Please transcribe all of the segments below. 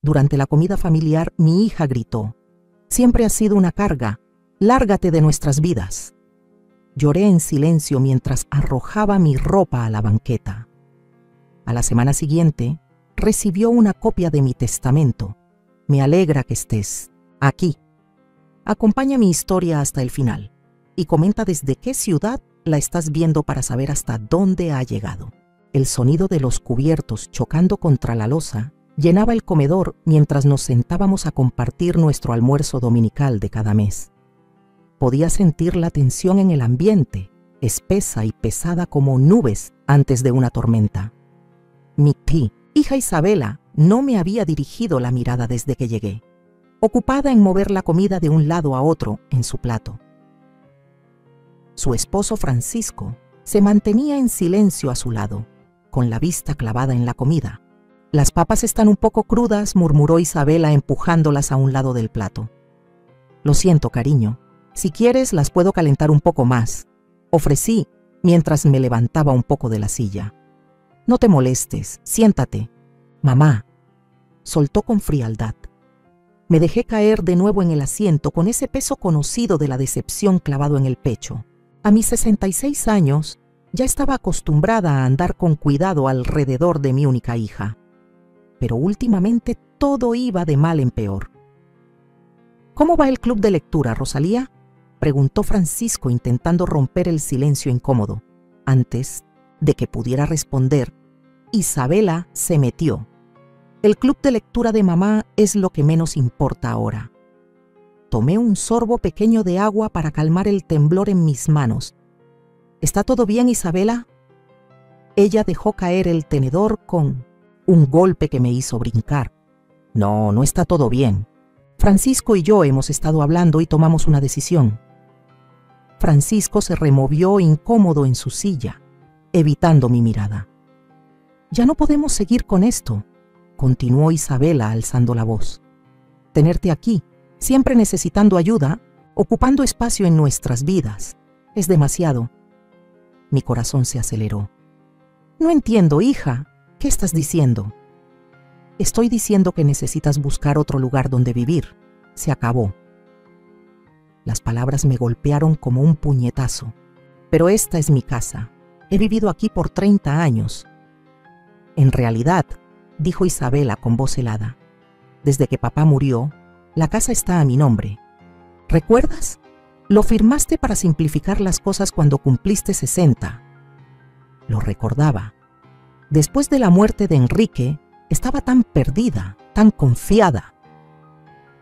durante la comida familiar, mi hija gritó: «Siempre has sido una carga, lárgate de nuestras vidas». Lloré en silencio mientras arrojaba mi ropa a la banqueta. A la semana siguiente, recibió una copia de mi testamento. Me alegra que estés aquí. Acompaña mi historia hasta el final y comenta desde qué ciudad la estás viendo para saber hasta dónde ha llegado. El sonido de los cubiertos chocando contra la loza llenaba el comedor mientras nos sentábamos a compartir nuestro almuerzo dominical de cada mes. Podía sentir la tensión en el ambiente, espesa y pesada como nubes antes de una tormenta. Mi hija Isabela no me había dirigido la mirada desde que llegué, ocupada en mover la comida de un lado a otro en su plato. Su esposo Francisco se mantenía en silencio a su lado, con la vista clavada en la comida. «Las papas están un poco crudas», murmuró Isabela empujándolas a un lado del plato. «Lo siento, cariño. Si quieres, las puedo calentar un poco más», ofrecí mientras me levantaba un poco de la silla. «No te molestes, siéntate». «Mamá», soltó con frialdad. Me dejé caer de nuevo en el asiento con ese peso conocido de la decepción clavado en el pecho. A mis 66 años, ya estaba acostumbrada a andar con cuidado alrededor de mi única hija. Pero últimamente todo iba de mal en peor. «¿Cómo va el club de lectura, Rosalía?», preguntó Francisco intentando romper el silencio incómodo. Antes de que pudiera responder, Isabela se metió. «El club de lectura de mamá es lo que menos importa ahora». Tomé un sorbo pequeño de agua para calmar el temblor en mis manos. «¿Está todo bien, Isabela?». Ella dejó caer el tenedor con un golpe que me hizo brincar. «No, no está todo bien. Francisco y yo hemos estado hablando y tomamos una decisión». Francisco se removió incómodo en su silla, evitando mi mirada. «Ya no podemos seguir con esto», continuó Isabela alzando la voz. «Tenerte aquí, siempre necesitando ayuda, ocupando espacio en nuestras vidas, es demasiado». Mi corazón se aceleró. «No entiendo, hija. ¿Qué estás diciendo?». «Estoy diciendo que necesitas buscar otro lugar donde vivir. Se acabó». Las palabras me golpearon como un puñetazo. «Pero esta es mi casa. He vivido aquí por 30 años». «En realidad», dijo Isabela con voz helada, «desde que papá murió, la casa está a mi nombre. ¿Recuerdas? Lo firmaste para simplificar las cosas cuando cumpliste 60. Lo recordaba. Después de la muerte de Enrique, estaba tan perdida, tan confiada.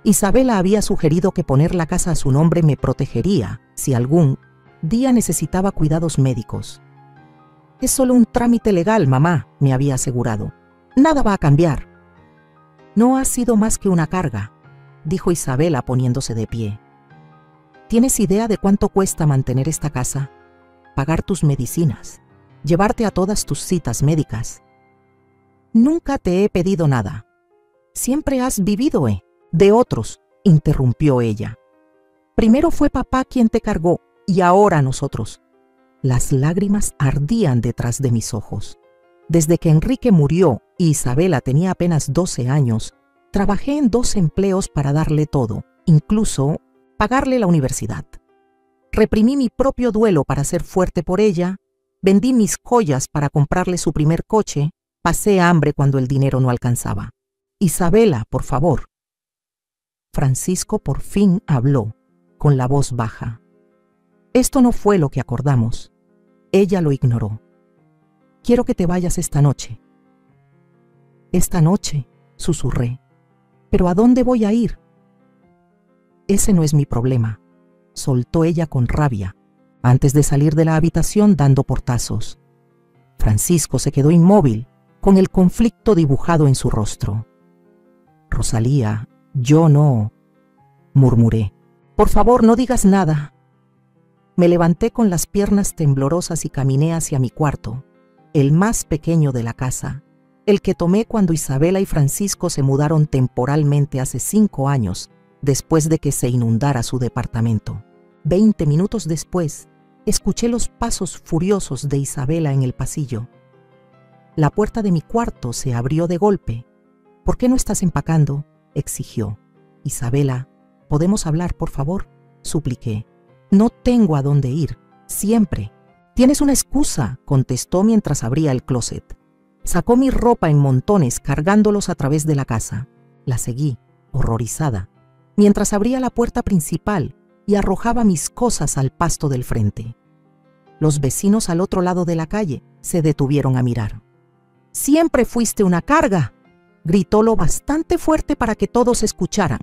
Isabela había sugerido que poner la casa a su nombre me protegería si algún día necesitaba cuidados médicos. «Es solo un trámite legal, mamá», me había asegurado. «Nada va a cambiar». «No ha sido más que una carga», dijo Isabela poniéndose de pie. «¿Tienes idea de cuánto cuesta mantener esta casa? Pagar tus medicinas, llevarte a todas tus citas médicas». «Nunca te he pedido nada. Siempre has vivido, de otros», interrumpió ella. «Primero fue papá quien te cargó y ahora nosotros». Las lágrimas ardían detrás de mis ojos. Desde que Enrique murió y Isabela tenía apenas 12 años, trabajé en 2 empleos para darle todo, incluso pagarle la universidad. Reprimí mi propio duelo para ser fuerte por ella, vendí mis joyas para comprarle su primer coche, pasé hambre cuando el dinero no alcanzaba. «Isabela, por favor». Francisco por fin habló, con la voz baja. «Esto no fue lo que acordamos». Ella lo ignoró. «Quiero que te vayas esta noche». «¿Esta noche?», susurré. «¿Pero a dónde voy a ir?». «Ese no es mi problema», soltó ella con rabia, antes de salir de la habitación dando portazos. Francisco se quedó inmóvil, con el conflicto dibujado en su rostro. «Rosalía, yo no», murmuré. «Por favor, no digas nada». Me levanté con las piernas temblorosas y caminé hacia mi cuarto, el más pequeño de la casa, el que tomé cuando Isabela y Francisco se mudaron temporalmente hace 5 años, después de que se inundara su departamento. 20 minutos después, escuché los pasos furiosos de Isabela en el pasillo. La puerta de mi cuarto se abrió de golpe ¿Por qué no estás empacando?, exigió. Isabela, ¿podemos hablar, por favor?, supliqué. No tengo a dónde ir, siempre. Tienes una excusa, contestó mientras abría el closet. Sacó mi ropa en montones, cargándolos a través de la casa. La seguí, horrorizada, mientras abría la puerta principal y arrojaba mis cosas al pasto del frente. Los vecinos al otro lado de la calle se detuvieron a mirar. «Siempre fuiste una carga», gritó lo bastante fuerte para que todos escucharan.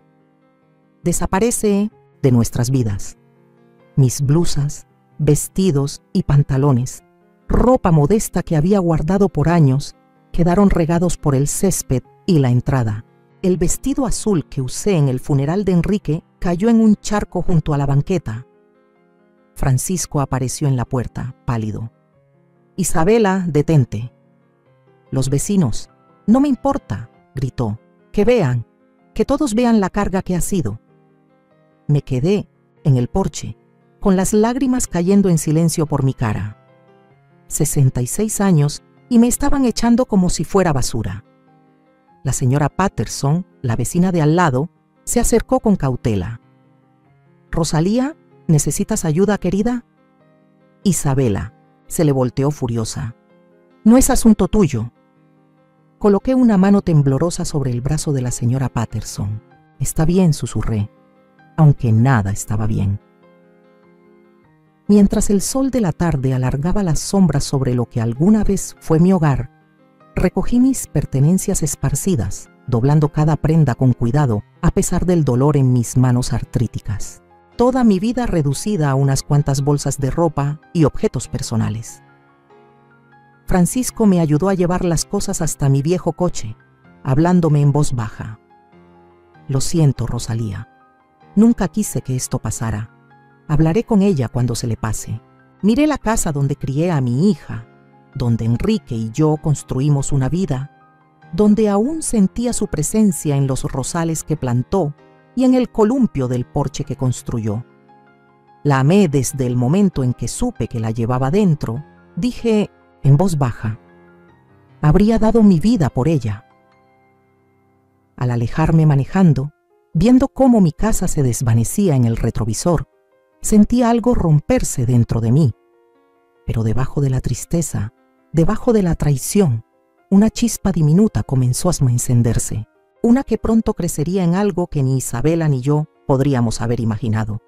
«Desaparece de nuestras vidas. Mis blusas, vestidos y pantalones, ropa modesta que había guardado por años, quedaron regados por el césped y la entrada. El vestido azul que usé en el funeral de Enrique cayó en un charco junto a la banqueta». Francisco apareció en la puerta, pálido. «Isabela, detente». «Los vecinos, no me importa», gritó. «Que vean, que todos vean la carga que ha sido». Me quedé en el porche, con las lágrimas cayendo en silencio por mi cara. 66 años y me estaban echando como si fuera basura. La señora Patterson, la vecina de al lado, se acercó con cautela. «Rosalía, ¿necesitas ayuda, querida?» «Isabela», se le volteó furiosa. «No es asunto tuyo». Coloqué una mano temblorosa sobre el brazo de la señora Patterson. «Está bien», susurré, aunque nada estaba bien. Mientras el sol de la tarde alargaba las sombras sobre lo que alguna vez fue mi hogar, recogí mis pertenencias esparcidas, doblando cada prenda con cuidado, a pesar del dolor en mis manos artríticas. Toda mi vida reducida a unas cuantas bolsas de ropa y objetos personales. Francisco me ayudó a llevar las cosas hasta mi viejo coche, hablándome en voz baja. «Lo siento, Rosalía. Nunca quise que esto pasara. Hablaré con ella cuando se le pase. Miré la casa donde crié a mi hija, donde Enrique y yo construimos una vida, donde aún sentía su presencia en los rosales que plantó y en el columpio del porche que construyó. La amé desde el momento en que supe que la llevaba dentro», dije en voz baja. «Habría dado mi vida por ella». Al alejarme manejando, viendo cómo mi casa se desvanecía en el retrovisor, sentí algo romperse dentro de mí. Pero debajo de la tristeza, debajo de la traición, una chispa diminuta comenzó a encenderse, una que pronto crecería en algo que ni Isabela ni yo podríamos haber imaginado.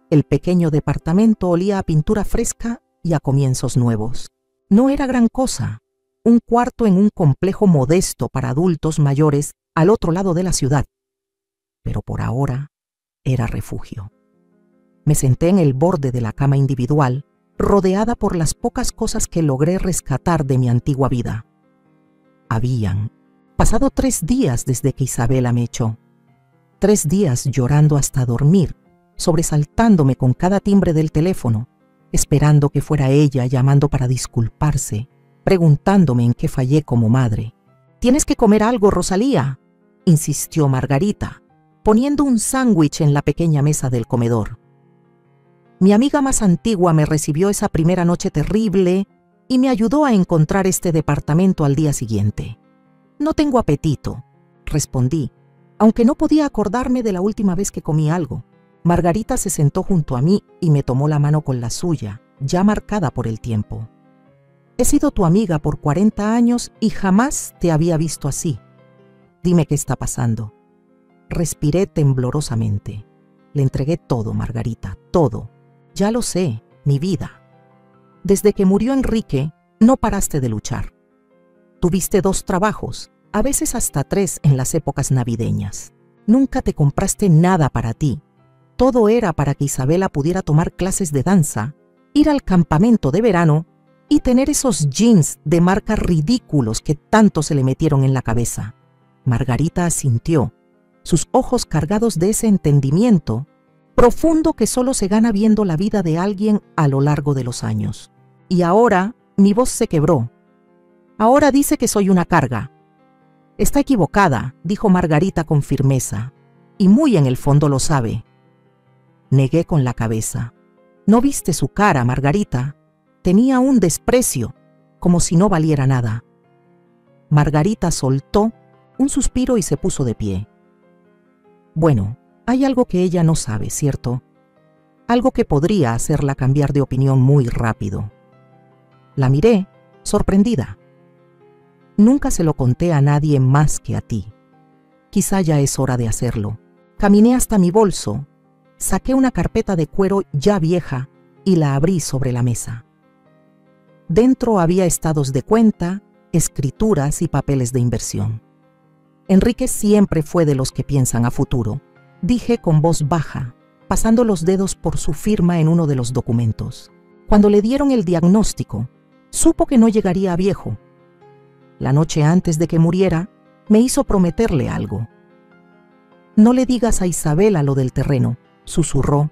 El pequeño departamento olía a pintura fresca y a comienzos nuevos. No era gran cosa, un cuarto en un complejo modesto para adultos mayores al otro lado de la ciudad, pero por ahora era refugio. Me senté en el borde de la cama individual, rodeada por las pocas cosas que logré rescatar de mi antigua vida. Habían pasado 3 días desde que Isabela me echó. 3 días llorando hasta dormir, sobresaltándome con cada timbre del teléfono, esperando que fuera ella llamando para disculparse, preguntándome en qué fallé como madre. «Tienes que comer algo, Rosalía», insistió Margarita, poniendo un sándwich en la pequeña mesa del comedor. Mi amiga más antigua me recibió esa primera noche terrible y me ayudó a encontrar este departamento al día siguiente. «No tengo apetito», respondí, aunque no podía acordarme de la última vez que comí algo. Margarita se sentó junto a mí y me tomó la mano con la suya, ya marcada por el tiempo. «He sido tu amiga por 40 años y jamás te había visto así. Dime qué está pasando». Respiré temblorosamente. Le entregué todo, Margarita, todo. «Ya lo sé, mi vida. Desde que murió Enrique, no paraste de luchar. Tuviste 2 trabajos, a veces hasta 3 en las épocas navideñas. Nunca te compraste nada para ti. Todo era para que Isabela pudiera tomar clases de danza, ir al campamento de verano y tener esos jeans de marca ridículos que tanto se le metieron en la cabeza». Margarita asintió, sus ojos cargados de ese entendimiento profundo que solo se gana viendo la vida de alguien a lo largo de los años. Y ahora mi voz se quebró. «Ahora dice que soy una carga». «Está equivocada», dijo Margarita con firmeza, «y muy en el fondo lo sabe». Negué con la cabeza. «¿No viste su cara, Margarita? Tenía un desprecio, como si no valiera nada». Margarita soltó un suspiro y se puso de pie. Bueno, hay algo que ella no sabe, ¿cierto? Algo que podría hacerla cambiar de opinión muy rápido. La miré, sorprendida. Nunca se lo conté a nadie más que a ti. Quizá ya es hora de hacerlo. Caminé hasta mi bolso, saqué una carpeta de cuero ya vieja y la abrí sobre la mesa. Dentro había estados de cuenta, escrituras y papeles de inversión. Enrique siempre fue de los que piensan a futuro, dije con voz baja, pasando los dedos por su firma en uno de los documentos. Cuando le dieron el diagnóstico, supo que no llegaría a viejo. La noche antes de que muriera, me hizo prometerle algo. No le digas a Isabela lo del terreno, susurró.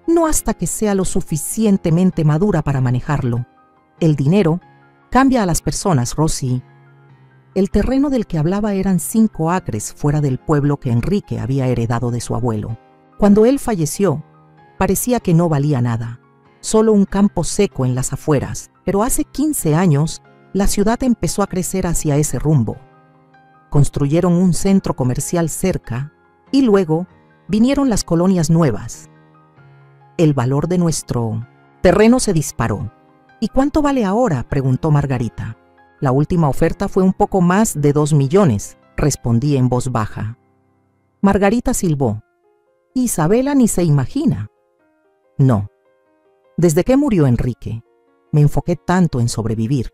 No hasta que sea lo suficientemente madura para manejarlo. El dinero cambia a las personas, Rosy. El terreno del que hablaba eran 5 acres fuera del pueblo que Enrique había heredado de su abuelo. Cuando él falleció, parecía que no valía nada, solo un campo seco en las afueras, pero hace 15 años la ciudad empezó a crecer hacia ese rumbo. Construyeron un centro comercial cerca y luego vinieron las colonias nuevas. El valor de nuestro terreno se disparó. ¿Y cuánto vale ahora?, preguntó Margarita. La última oferta fue un poco más de 2 millones, respondí en voz baja. Margarita silbó. Isabela ni se imagina. No. Desde que murió Enrique, me enfoqué tanto en sobrevivir,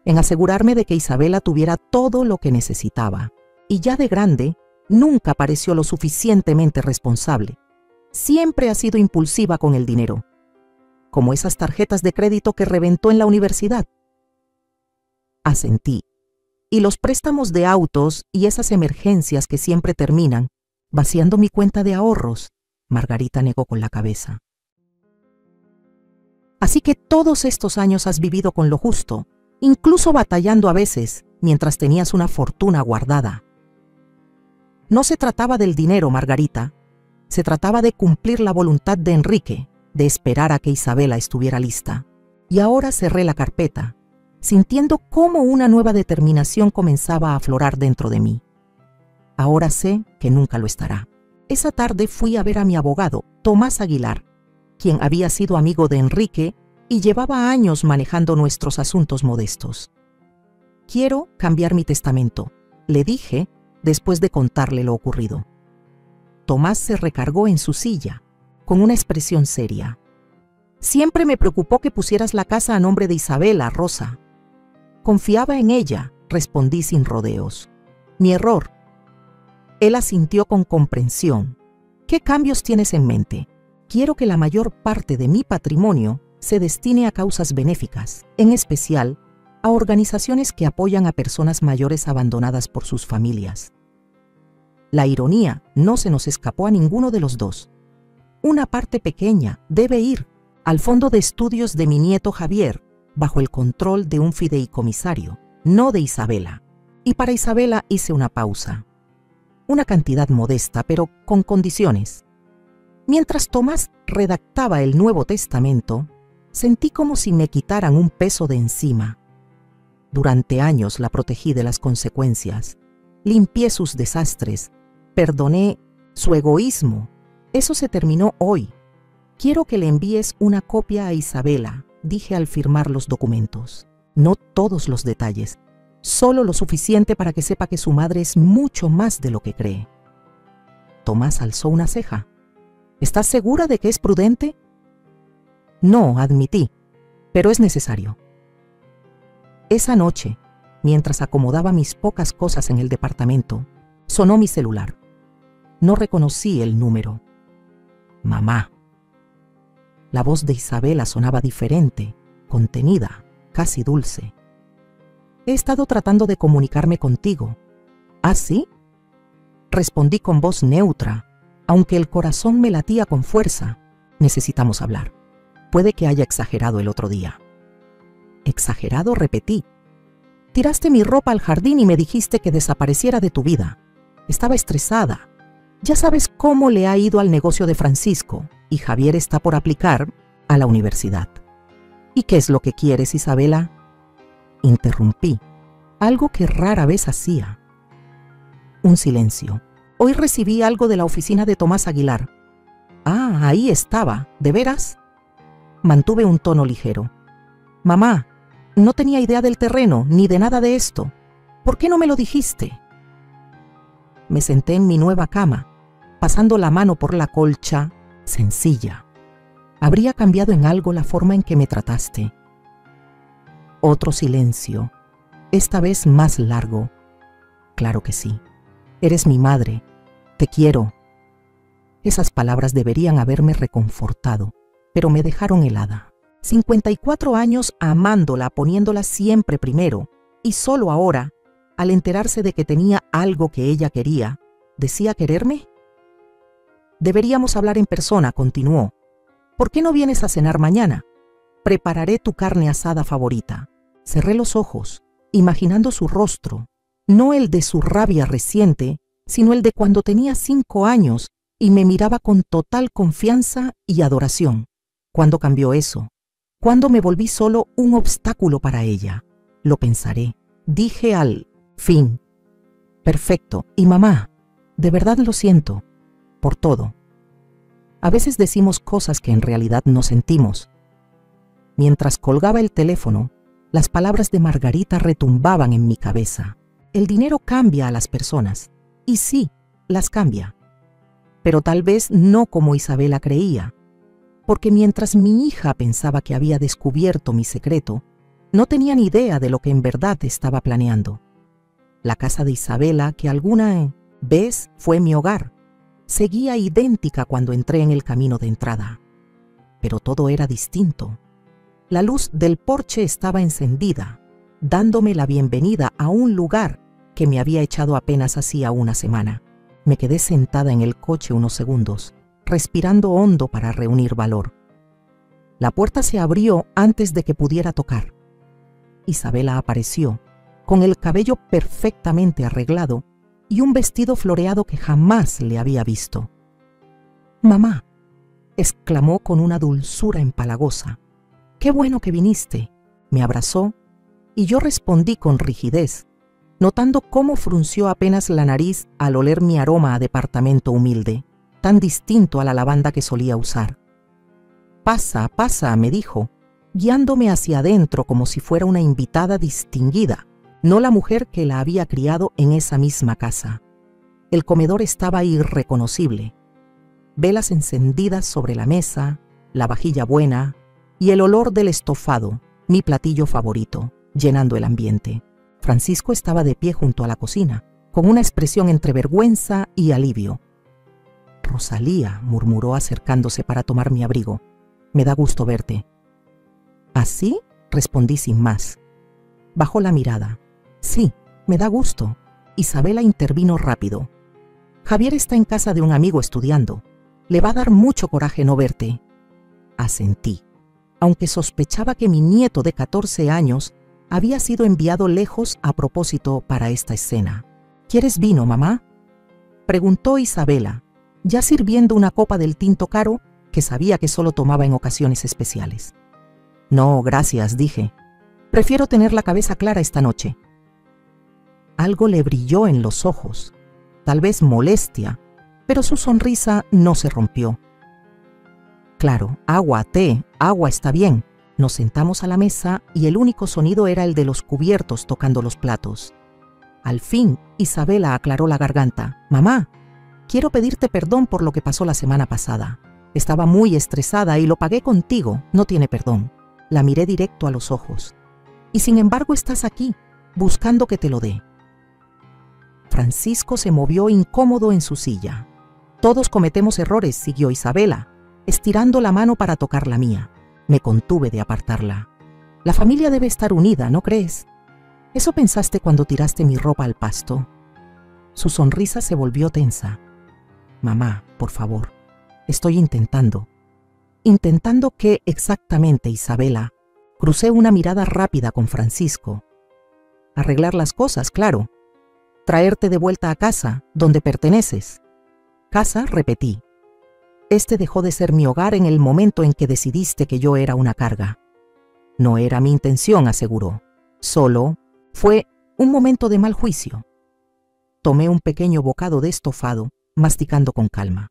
en asegurarme de que Isabela tuviera todo lo que necesitaba. Y ya de grande, nunca pareció lo suficientemente responsable. Siempre ha sido impulsiva con el dinero, como esas tarjetas de crédito que reventó en la universidad. Asentí. Y los préstamos de autos y esas emergencias que siempre terminan vaciando mi cuenta de ahorros, Margarita negó con la cabeza. Así que todos estos años has vivido con lo justo, incluso batallando a veces, mientras tenías una fortuna guardada. No se trataba del dinero, Margarita. Se trataba de cumplir la voluntad de Enrique, de esperar a que Isabela estuviera lista. Y ahora cerré la carpeta, sintiendo cómo una nueva determinación comenzaba a aflorar dentro de mí. Ahora sé que nunca lo estará. Esa tarde fui a ver a mi abogado, Tomás Aguilar, quien había sido amigo de Enrique y llevaba años manejando nuestros asuntos modestos. Quiero cambiar mi testamento, le dije después de contarle lo ocurrido. Tomás se recargó en su silla, con una expresión seria. Siempre me preocupó que pusieras la casa a nombre de Isabela, Rosa. Confiaba en ella, respondí sin rodeos. Mi error. Él asintió con comprensión. ¿Qué cambios tienes en mente? Quiero que la mayor parte de mi patrimonio se destine a causas benéficas, en especial a organizaciones que apoyan a personas mayores abandonadas por sus familias. La ironía no se nos escapó a ninguno de los dos. Una parte pequeña debe ir al fondo de estudios de mi nieto Javier, bajo el control de un fideicomisario, no de Isabela. Y para Isabela hice una pausa. Una cantidad modesta, pero con condiciones. Mientras Tomás redactaba el Nuevo Testamento, sentí como si me quitaran un peso de encima. Durante años la protegí de las consecuencias, limpié sus desastres, perdoné su egoísmo. Eso se terminó hoy. Quiero que le envíes una copia a Isabela, dije al firmar los documentos. No todos los detalles, solo lo suficiente para que sepa que su madre es mucho más de lo que cree. Tomás alzó una ceja. ¿Estás segura de que es prudente? No, admití, pero es necesario. Esa noche, mientras acomodaba mis pocas cosas en el departamento, sonó mi celular. No reconocí el número. Mamá. La voz de Isabela sonaba diferente, contenida, casi dulce. He estado tratando de comunicarme contigo. ¿Ah, sí? Respondí con voz neutra, aunque el corazón me latía con fuerza. Necesitamos hablar. Puede que haya exagerado el otro día. ¿Exagerado?, repetí. Tiraste mi ropa al jardín y me dijiste que desapareciera de tu vida. Estaba estresada. Ya sabes cómo le ha ido al negocio de Francisco y Javier está por aplicar a la universidad. ¿Y qué es lo que quieres, Isabela? Interrumpí, algo que rara vez hacía. Un silencio. Hoy recibí algo de la oficina de Tomás Aguilar. Ah, ahí estaba. ¿De veras? Mantuve un tono ligero. Mamá, no tenía idea del terreno ni de nada de esto. ¿Por qué no me lo dijiste? Me senté en mi nueva cama, pasando la mano por la colcha, sencilla. Habría cambiado en algo la forma en que me trataste. Otro silencio, esta vez más largo. Claro que sí. Eres mi madre. Te quiero. Esas palabras deberían haberme reconfortado, pero me dejaron helada. 54 años amándola, poniéndola siempre primero, y solo ahora, al enterarse de que tenía algo que ella quería, ¿decía quererme? Deberíamos hablar en persona, continuó. ¿Por qué no vienes a cenar mañana? Prepararé tu carne asada favorita. Cerré los ojos, imaginando su rostro, no el de su rabia reciente, sino el de cuando tenía 5 años y me miraba con total confianza y adoración. ¿Cuándo cambió eso? ¿Cuándo me volví solo un obstáculo para ella? Lo pensaré. Dije al fin. Perfecto. Y mamá, de verdad lo siento. Por todo. A veces decimos cosas que en realidad no sentimos. Mientras colgaba el teléfono, las palabras de Margarita retumbaban en mi cabeza. El dinero cambia a las personas. Y sí, las cambia. Pero tal vez no como Isabela creía. Porque mientras mi hija pensaba que había descubierto mi secreto, no tenía ni idea de lo que en verdad estaba planeando. La casa de Isabela, que alguna vez fue mi hogar, seguía idéntica cuando entré en el camino de entrada. Pero todo era distinto. La luz del porche estaba encendida, dándome la bienvenida a un lugar que me había echado apenas hacía una semana. Me quedé sentada en el coche unos segundos, respirando hondo para reunir valor. La puerta se abrió antes de que pudiera tocar. Isabela apareció, con el cabello perfectamente arreglado y un vestido floreado que jamás le había visto. «Mamá», exclamó con una dulzura empalagosa. «Qué bueno que viniste». Me abrazó y yo respondí con rigidez, notando cómo frunció apenas la nariz al oler mi aroma a departamento humilde, tan distinto a la lavanda que solía usar. «Pasa, pasa», me dijo, guiándome hacia adentro como si fuera una invitada distinguida, no la mujer que la había criado en esa misma casa. El comedor estaba irreconocible. Velas encendidas sobre la mesa, la vajilla buena y el olor del estofado, mi platillo favorito, llenando el ambiente. Francisco estaba de pie junto a la cocina, con una expresión entre vergüenza y alivio. «Rosalía», murmuró acercándose para tomar mi abrigo. «Me da gusto verte». «¿Así?», respondí sin más. Bajó la mirada. «Sí, me da gusto». Isabela intervino rápido. «Javier está en casa de un amigo estudiando. Le va a dar mucho coraje no verte». Asentí, aunque sospechaba que mi nieto de 14 años había sido enviado lejos a propósito para esta escena. «¿Quieres vino, mamá?», preguntó Isabela, ya sirviendo una copa del tinto caro que sabía que solo tomaba en ocasiones especiales. «No, gracias», dije. «Prefiero tener la cabeza clara esta noche». Algo le brilló en los ojos, tal vez molestia, pero su sonrisa no se rompió. «Claro, agua, té, agua está bien». Nos sentamos a la mesa y el único sonido era el de los cubiertos tocando los platos. Al fin, Isabela aclaró la garganta. «Mamá, quiero pedirte perdón por lo que pasó la semana pasada. Estaba muy estresada y lo pagué contigo, no tiene perdón». La miré directo a los ojos. «Y sin embargo estás aquí, buscando que te lo dé». Francisco se movió incómodo en su silla. «Todos cometemos errores», siguió Isabela, estirando la mano para tocar la mía. Me contuve de apartarla. «La familia debe estar unida, ¿no crees? ¿Eso pensaste cuando tiraste mi ropa al pasto?» Su sonrisa se volvió tensa. «Mamá, por favor, estoy intentando». «¿Intentando qué exactamente, Isabela?». Crucé una mirada rápida con Francisco. «Arreglar las cosas, claro. Traerte de vuelta a casa, donde perteneces». «Casa», repetí. «Este dejó de ser mi hogar en el momento en que decidiste que yo era una carga». «No era mi intención», aseguró. «Solo fue un momento de mal juicio». Tomé un pequeño bocado de estofado, masticando con calma.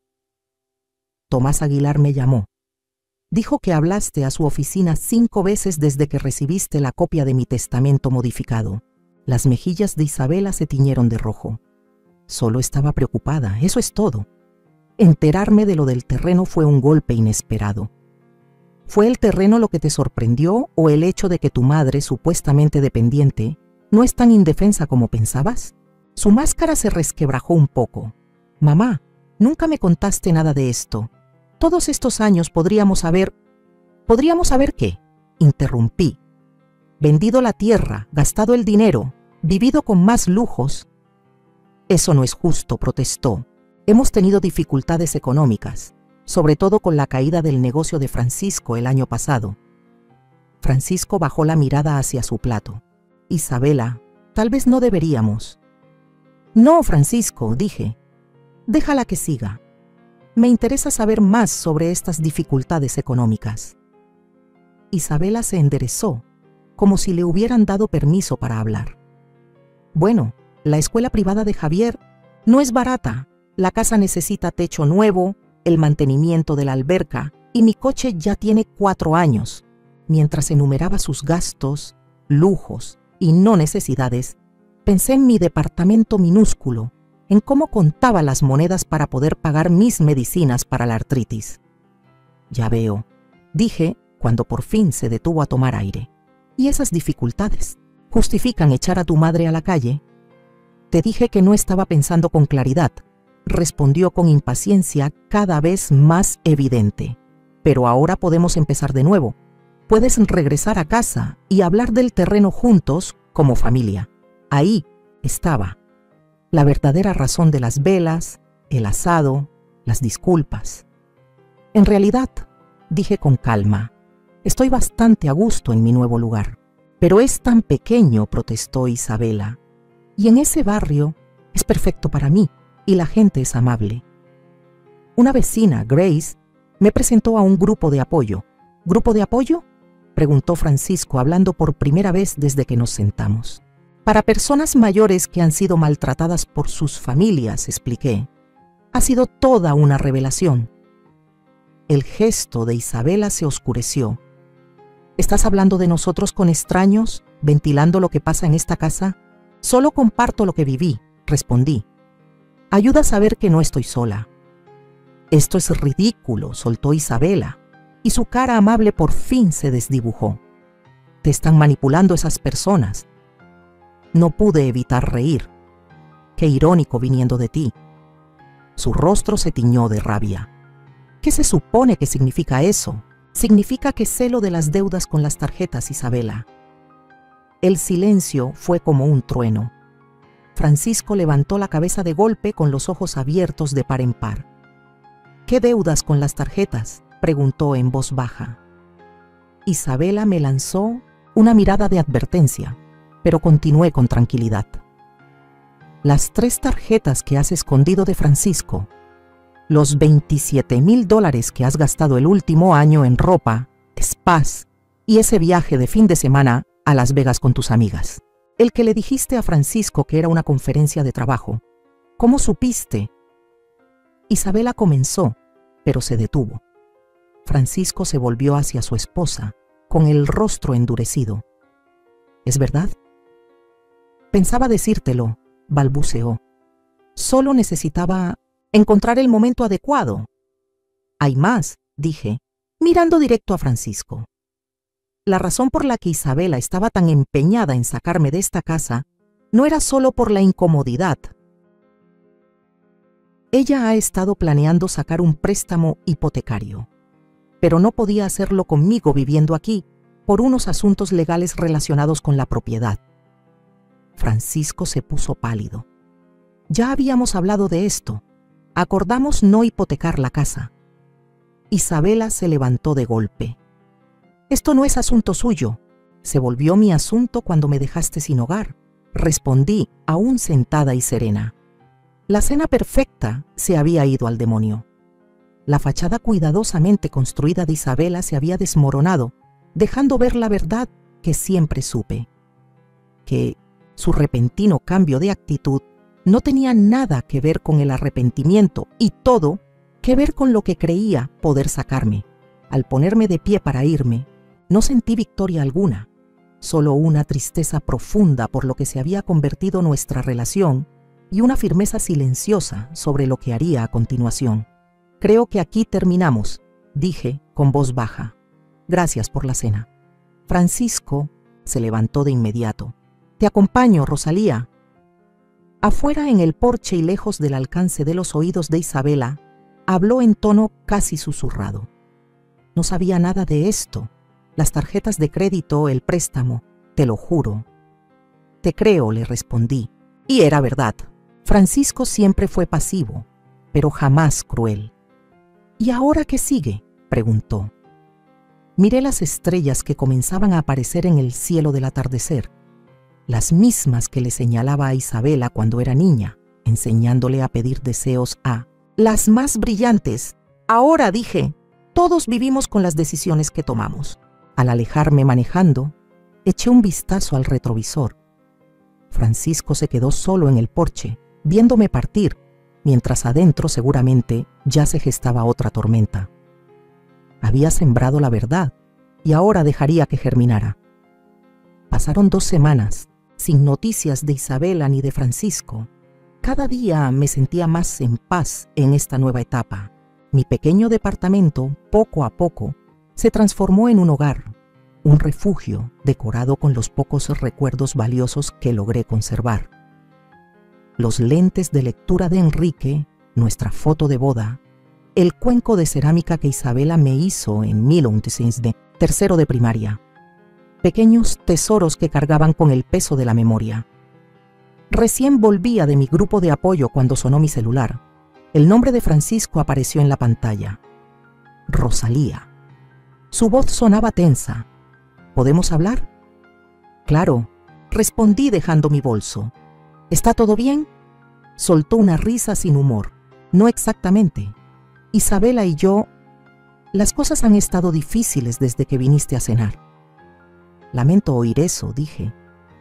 Tomás Aguilar me llamó. Dijo que hablaste a su oficina 5 veces desde que recibiste la copia de mi testamento modificado. Las mejillas de Isabela se tiñeron de rojo. Solo estaba preocupada, eso es todo. Enterarme de lo del terreno fue un golpe inesperado. ¿Fue el terreno lo que te sorprendió o el hecho de que tu madre, supuestamente dependiente, no es tan indefensa como pensabas? Su máscara se resquebrajó un poco. Mamá, nunca me contaste nada de esto. Todos estos años ¿Podríamos haber qué? Interrumpí. Vendido la tierra, gastado el dinero, vivido con más lujos. Eso no es justo, protestó. Hemos tenido dificultades económicas, sobre todo con la caída del negocio de Francisco el año pasado. Francisco bajó la mirada hacia su plato. Isabela, tal vez no deberíamos. No, Francisco, dije. Déjala que siga. Me interesa saber más sobre estas dificultades económicas. Isabela se enderezó, como si le hubieran dado permiso para hablar. Bueno, la escuela privada de Javier no es barata. La casa necesita techo nuevo, el mantenimiento de la alberca, y mi coche ya tiene 4 años. Mientras enumeraba sus gastos, lujos y no necesidades, pensé en mi departamento minúsculo, en cómo contaba las monedas para poder pagar mis medicinas para la artritis. Ya veo, dije cuando por fin se detuvo a tomar aire. ¿Y esas dificultades justifican echar a tu madre a la calle? Te dije que no estaba pensando con claridad, respondió con impaciencia cada vez más evidente. Pero ahora podemos empezar de nuevo. Puedes regresar a casa y hablar del terreno juntos como familia. Ahí estaba la verdadera razón de las velas, el asado, las disculpas. En realidad, dije con calma, estoy bastante a gusto en mi nuevo lugar. Pero es tan pequeño, protestó Isabela. Y en ese barrio es perfecto para mí y la gente es amable. Una vecina, Grace, me presentó a un grupo de apoyo. ¿Grupo de apoyo?, preguntó Francisco, hablando por primera vez desde que nos sentamos. Para personas mayores que han sido maltratadas por sus familias, expliqué. Ha sido toda una revelación. El gesto de Isabela se oscureció. ¿Estás hablando de nosotros con extraños, ventilando lo que pasa en esta casa? Solo comparto lo que viví, respondí. Ayuda a saber que no estoy sola. Esto es ridículo, soltó Isabela, y su cara amable por fin se desdibujó. Te están manipulando esas personas. No pude evitar reír. Qué irónico viniendo de ti. Su rostro se tiñó de rabia. ¿Qué se supone que significa eso? Significa que sé lo de las deudas con las tarjetas, Isabela. El silencio fue como un trueno. Francisco levantó la cabeza de golpe con los ojos abiertos de par en par. ¿Qué deudas con las tarjetas?, preguntó en voz baja. Isabela me lanzó una mirada de advertencia, pero continué con tranquilidad. Las 3 tarjetas que has escondido de Francisco, los $27,000 que has gastado el último año en ropa, spas y ese viaje de fin de semana a Las Vegas con tus amigas. El que le dijiste a Francisco que era una conferencia de trabajo. ¿Cómo supiste? Isabela comenzó, pero se detuvo. Francisco se volvió hacia su esposa, con el rostro endurecido. ¿Es verdad? Pensaba decírtelo, balbuceó. Solo necesitaba encontrar el momento adecuado. Hay más, dije, mirando directo a Francisco. La razón por la que Isabela estaba tan empeñada en sacarme de esta casa no era solo por la incomodidad. Ella ha estado planeando sacar un préstamo hipotecario, pero no podía hacerlo conmigo viviendo aquí por unos asuntos legales relacionados con la propiedad. Francisco se puso pálido. Ya habíamos hablado de esto. Acordamos no hipotecar la casa. Isabela se levantó de golpe. Esto no es asunto suyo. Se volvió mi asunto cuando me dejaste sin hogar, respondí, aún sentada y serena. La cena perfecta se había ido al demonio. La fachada cuidadosamente construida de Isabela se había desmoronado, dejando ver la verdad que siempre supe. Que su repentino cambio de actitud No tenía nada que ver con el arrepentimiento y todo que ver con lo que creía poder sacarme. Al ponerme de pie para irme, no sentí victoria alguna, solo una tristeza profunda por lo que se había convertido nuestra relación y una firmeza silenciosa sobre lo que haría a continuación. Creo que aquí terminamos, dije con voz baja. Gracias por la cena. Francisco se levantó de inmediato. Te acompaño, Rosalía. Afuera, en el porche y lejos del alcance de los oídos de Isabela, habló en tono casi susurrado. No sabía nada de esto. Las tarjetas de crédito, el préstamo, te lo juro. Te creo, le respondí. Y era verdad. Francisco siempre fue pasivo, pero jamás cruel. ¿Y ahora qué sigue?, preguntó. Miré las estrellas que comenzaban a aparecer en el cielo del atardecer, las mismas que le señalaba a Isabela cuando era niña, enseñándole a pedir deseos a las más brillantes. Ahora, dije, todos vivimos con las decisiones que tomamos. Al alejarme manejando, eché un vistazo al retrovisor. Francisco se quedó solo en el porche, viéndome partir, mientras adentro seguramente ya se gestaba otra tormenta. Había sembrado la verdad y ahora dejaría que germinara. Pasaron 2 semanas, sin noticias de Isabela ni de Francisco. Cada día me sentía más en paz en esta nueva etapa. Mi pequeño departamento, poco a poco, se transformó en un hogar, un refugio decorado con los pocos recuerdos valiosos que logré conservar. Los lentes de lectura de Enrique, nuestra foto de boda, el cuenco de cerámica que Isabela me hizo en 1900 de tercero de primaria. Pequeños tesoros que cargaban con el peso de la memoria. Recién volvía de mi grupo de apoyo cuando sonó mi celular. El nombre de Francisco apareció en la pantalla. Rosalía. Su voz sonaba tensa. ¿Podemos hablar? Claro, respondí dejando mi bolso. ¿Está todo bien? Soltó una risa sin humor. No exactamente. Isabela y yo, las cosas han estado difíciles desde que viniste a cenar. Lamento oír eso, dije,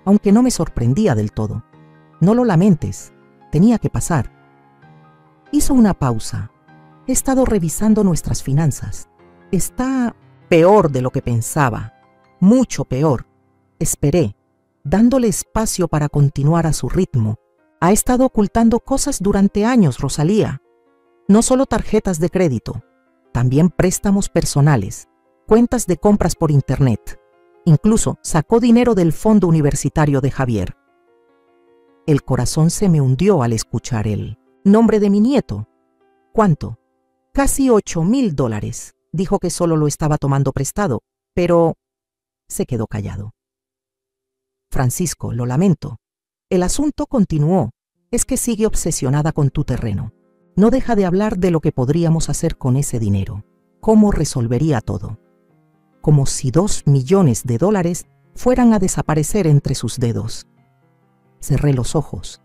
aunque no me sorprendía del todo. No lo lamentes, tenía que pasar. Hizo una pausa. He estado revisando nuestras finanzas. Está peor de lo que pensaba, mucho peor. Esperé, dándole espacio para continuar a su ritmo. Ha estado ocultando cosas durante años, Rosalía. No solo tarjetas de crédito, también préstamos personales, cuentas de compras por internet. Incluso sacó dinero del fondo universitario de Javier. El corazón se me hundió al escuchar el nombre de mi nieto. ¿Cuánto? Casi $8,000. Dijo que solo lo estaba tomando prestado, pero se quedó callado. Francisco, lo lamento. El asunto continuó. Es que sigue obsesionada con tu terreno. No deja de hablar de lo que podríamos hacer con ese dinero. ¿Cómo resolvería todo? Como si $2 millones fueran a desaparecer entre sus dedos. Cerré los ojos.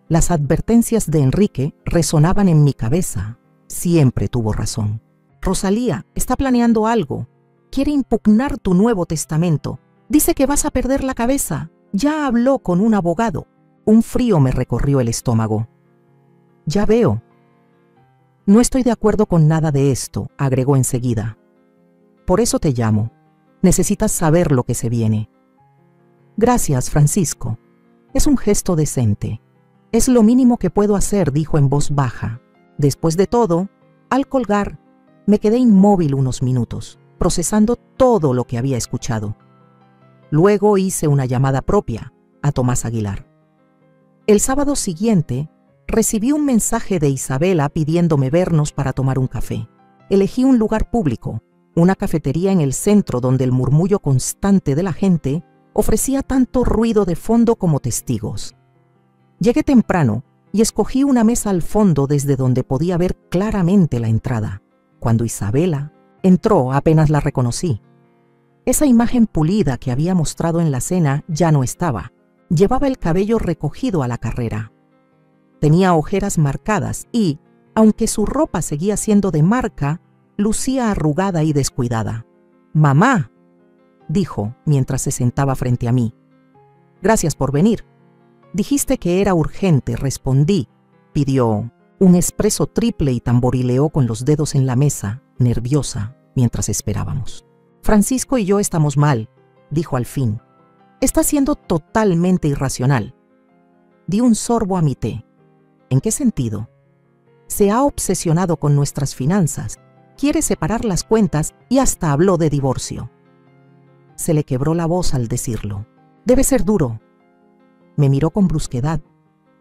Las advertencias de Enrique resonaban en mi cabeza. Siempre tuvo razón. Rosalía, está planeando algo. Quiere impugnar tu Nuevo Testamento. Dice que vas a perder la cabeza. Ya habló con un abogado. Un frío me recorrió el estómago. Ya veo. No estoy de acuerdo con nada de esto, agregó enseguida. Por eso te llamo. Necesitas saber lo que se viene. Gracias, Francisco. Es un gesto decente. Es lo mínimo que puedo hacer, dijo en voz baja. Después de todo, al colgar, me quedé inmóvil unos minutos, procesando todo lo que había escuchado. Luego hice una llamada propia a Tomás Aguilar. El sábado siguiente, recibí un mensaje de Isabela pidiéndome vernos para tomar un café. Elegí un lugar público, una cafetería en el centro donde el murmullo constante de la gente ofrecía tanto ruido de fondo como testigos. Llegué temprano y escogí una mesa al fondo desde donde podía ver claramente la entrada. Cuando Isabela entró, apenas la reconocí. Esa imagen pulida que había mostrado en la cena ya no estaba. Llevaba el cabello recogido a la carrera. Tenía ojeras marcadas y, aunque su ropa seguía siendo de marca, lucía arrugada y descuidada. «Mamá», dijo mientras se sentaba frente a mí. «Gracias por venir». Dijiste que era urgente, respondí. Pidió un espresso triple y tamborileó con los dedos en la mesa, nerviosa, mientras esperábamos. Francisco y yo estamos mal, dijo al fin. Está siendo totalmente irracional. Di un sorbo a mi té. ¿En qué sentido? Se ha obsesionado con nuestras finanzas, quiere separar las cuentas y hasta habló de divorcio. Se le quebró la voz al decirlo. Debe ser duro. Me miró con brusquedad,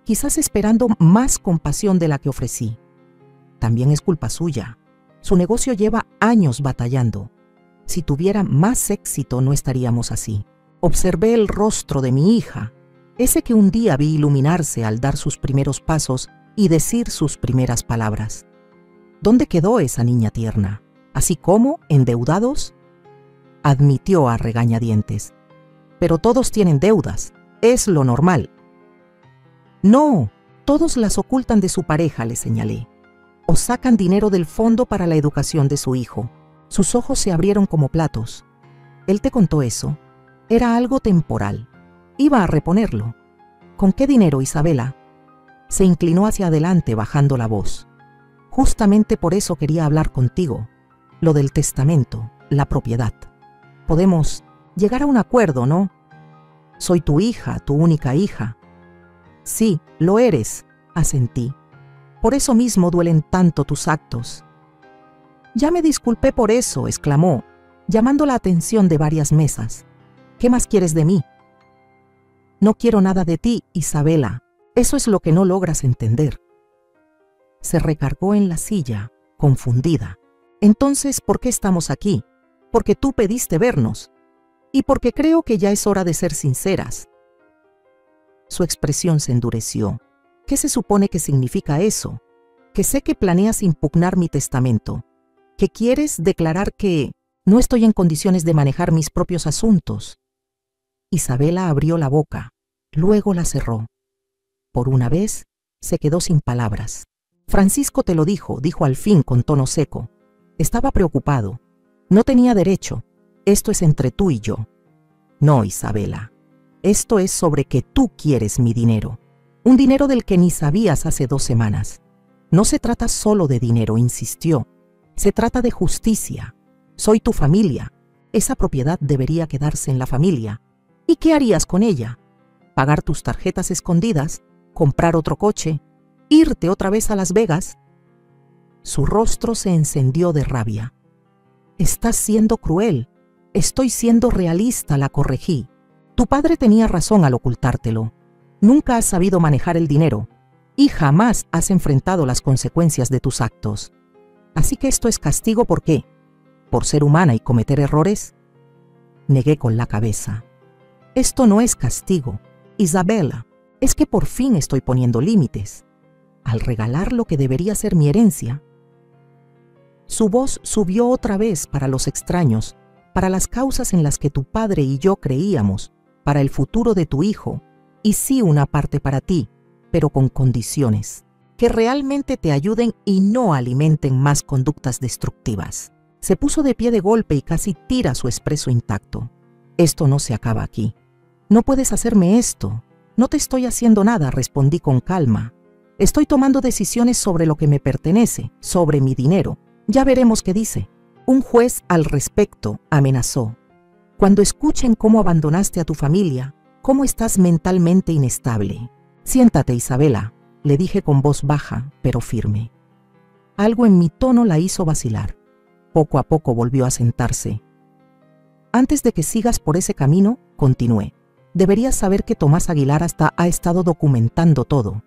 quizás esperando más compasión de la que ofrecí. También es culpa suya. Su negocio lleva años batallando. Si tuviera más éxito no estaríamos así. Observé el rostro de mi hija, ese que un día vi iluminarse al dar sus primeros pasos y decir sus primeras palabras. ¿Dónde quedó esa niña tierna? ¿Así como, endeudados? Admitió a regañadientes. Pero todos tienen deudas, es lo normal. No, todos las ocultan de su pareja, le señalé. O sacan dinero del fondo para la educación de su hijo. Sus ojos se abrieron como platos. Él te contó eso. Era algo temporal. Iba a reponerlo. ¿Con qué dinero, Isabela? Se inclinó hacia adelante bajando la voz. Justamente por eso quería hablar contigo. Lo del testamento, la propiedad. Podemos llegar a un acuerdo, ¿no? Soy tu hija, tu única hija. Sí, lo eres, asentí. Por eso mismo duelen tanto tus actos. Ya me disculpé por eso, exclamó, llamando la atención de varias mesas. ¿Qué más quieres de mí? No quiero nada de ti, Isabela. Eso es lo que no logras entender. Se recargó en la silla, confundida. Entonces, ¿por qué estamos aquí? Porque tú pediste vernos. Y porque creo que ya es hora de ser sinceras. Su expresión se endureció. ¿Qué se supone que significa eso? Que sé que planeas impugnar mi testamento. Que quieres declarar que no estoy en condiciones de manejar mis propios asuntos. Isabela abrió la boca, luego la cerró. Por una vez, se quedó sin palabras. Francisco te lo dijo al fin con tono seco. Estaba preocupado. No tenía derecho. Esto es entre tú y yo. No, Isabela. Esto es sobre que tú quieres mi dinero. Un dinero del que ni sabías hace 2 semanas. No se trata solo de dinero, insistió. Se trata de justicia. Soy tu familia. Esa propiedad debería quedarse en la familia. ¿Y qué harías con ella? ¿Pagar tus tarjetas escondidas? ¿Comprar otro coche? ¿Irte otra vez a Las Vegas? Su rostro se encendió de rabia. Estás siendo cruel. Estoy siendo realista, la corregí. Tu padre tenía razón al ocultártelo. Nunca has sabido manejar el dinero y jamás has enfrentado las consecuencias de tus actos. Así que esto es castigo, ¿por qué? ¿Por ser humana y cometer errores? Negué con la cabeza. Esto no es castigo, Isabela. Es que por fin estoy poniendo límites. Al regalar lo que debería ser mi herencia. Su voz subió otra vez para los extraños, para las causas en las que tu padre y yo creíamos, para el futuro de tu hijo, y sí una parte para ti, pero con condiciones, que realmente te ayuden y no alimenten más conductas destructivas. Se puso de pie de golpe y casi tira su espresso intacto. Esto no se acaba aquí. No puedes hacerme esto. No te estoy haciendo nada, respondí con calma. Estoy tomando decisiones sobre lo que me pertenece, sobre mi dinero. Ya veremos qué dice. Un juez al respecto amenazó. Cuando escuchen cómo abandonaste a tu familia, cómo estás mentalmente inestable. Siéntate, Isabela, le dije con voz baja, pero firme. Algo en mi tono la hizo vacilar. Poco a poco volvió a sentarse. Antes de que sigas por ese camino, continué. Deberías saber que Tomás Aguilar hasta ha estado documentando todo.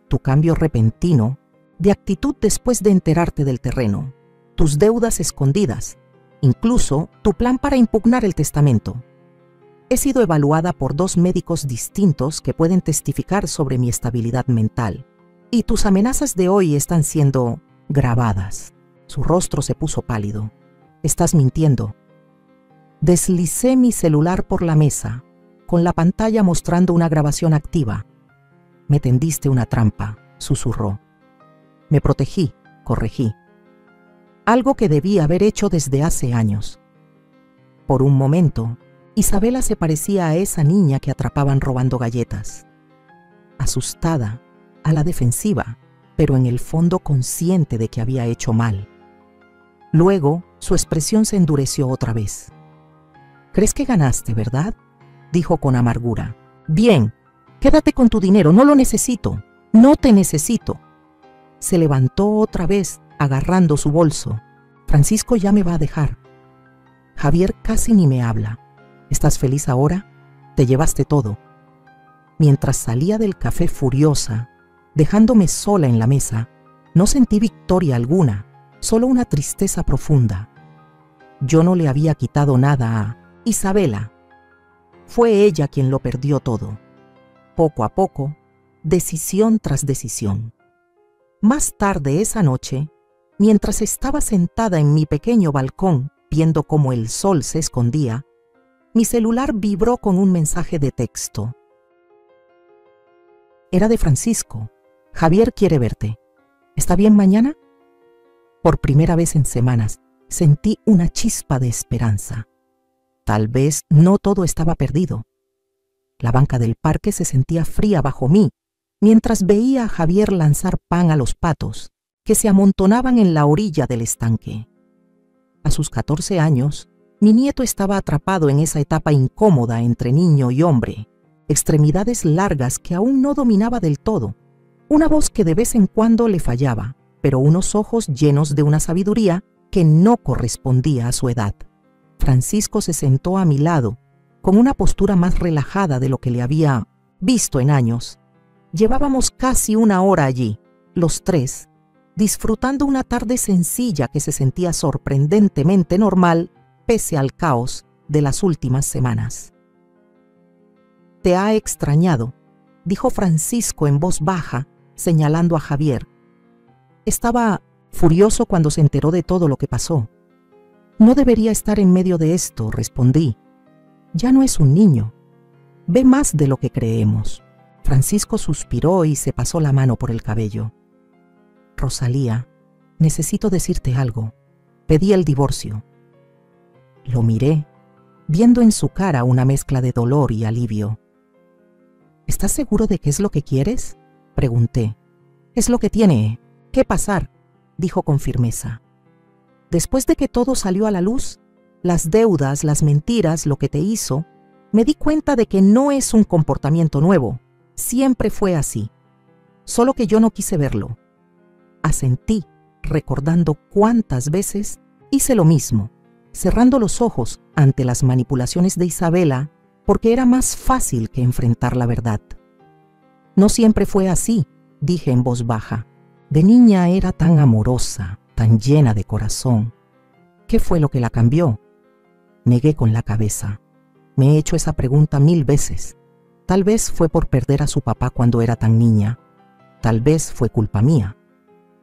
Tu cambio repentino, de actitud después de enterarte del terreno, tus deudas escondidas, incluso tu plan para impugnar el testamento. He sido evaluada por 2 médicos distintos que pueden testificar sobre mi estabilidad mental. Y tus amenazas de hoy están siendo grabadas. Su rostro se puso pálido. Estás mintiendo. Deslicé mi celular por la mesa, con la pantalla mostrando una grabación activa. Me tendiste una trampa, susurró. Me protegí, corregí. Algo que debí haber hecho desde hace años. Por un momento, Isabela se parecía a esa niña que atrapaban robando galletas. asustada, a la defensiva, pero en el fondo consciente de que había hecho mal. Luego, su expresión se endureció otra vez. «¿Crees que ganaste, verdad?», dijo con amargura. «Bien, quédate con tu dinero, no lo necesito, no te necesito». Se levantó otra vez, agarrando su bolso. «Francisco ya me va a dejar». Javier casi ni me habla. «¿Estás feliz ahora? Te llevaste todo». Mientras salía del café furiosa, dejándome sola en la mesa, no sentí victoria alguna, solo una tristeza profunda. Yo no le había quitado nada a Isabela. Fue ella quien lo perdió todo. Poco a poco, decisión tras decisión. Más tarde esa noche, mientras estaba sentada en mi pequeño balcón viendo cómo el sol se escondía, mi celular vibró con un mensaje de texto. Era de Francisco. «Javier quiere verte. ¿Está bien mañana?». Por primera vez en semanas sentí una chispa de esperanza. Tal vez no todo estaba perdido. La banca del parque se sentía fría bajo mí, mientras veía a Javier lanzar pan a los patos, que se amontonaban en la orilla del estanque. A sus 14 años, mi nieto estaba atrapado en esa etapa incómoda entre niño y hombre, extremidades largas que aún no dominaba del todo, una voz que de vez en cuando le fallaba, pero unos ojos llenos de una sabiduría que no correspondía a su edad. Francisco se sentó a mi lado, con una postura más relajada de lo que le había visto en años. Llevábamos casi una hora allí, los tres, disfrutando una tarde sencilla que se sentía sorprendentemente normal pese al caos de las últimas semanas. «Te ha extrañado», dijo Francisco en voz baja, señalando a Javier. Estaba furioso cuando se enteró de todo lo que pasó. «No debería estar en medio de esto», respondí. «Ya no es un niño. Ve más de lo que creemos». Francisco suspiró y se pasó la mano por el cabello. «Rosalía, necesito decirte algo. Pedí el divorcio». Lo miré, viendo en su cara una mezcla de dolor y alivio. «¿Estás seguro de qué es lo que quieres?», pregunté. «Es lo que tiene que pasar», dijo con firmeza. «Después de que todo salió a la luz, las deudas, las mentiras, lo que te hizo, me di cuenta de que no es un comportamiento nuevo. Siempre fue así. Solo que yo no quise verlo». Asentí, recordando cuántas veces hice lo mismo, cerrando los ojos ante las manipulaciones de Isabela, porque era más fácil que enfrentar la verdad. «No siempre fue así», dije en voz baja. «De niña era tan amorosa, tan llena de corazón. ¿Qué fue lo que la cambió?». Negué con la cabeza. Me he hecho esa pregunta 1000 veces. Tal vez fue por perder a su papá cuando era tan niña. Tal vez fue culpa mía.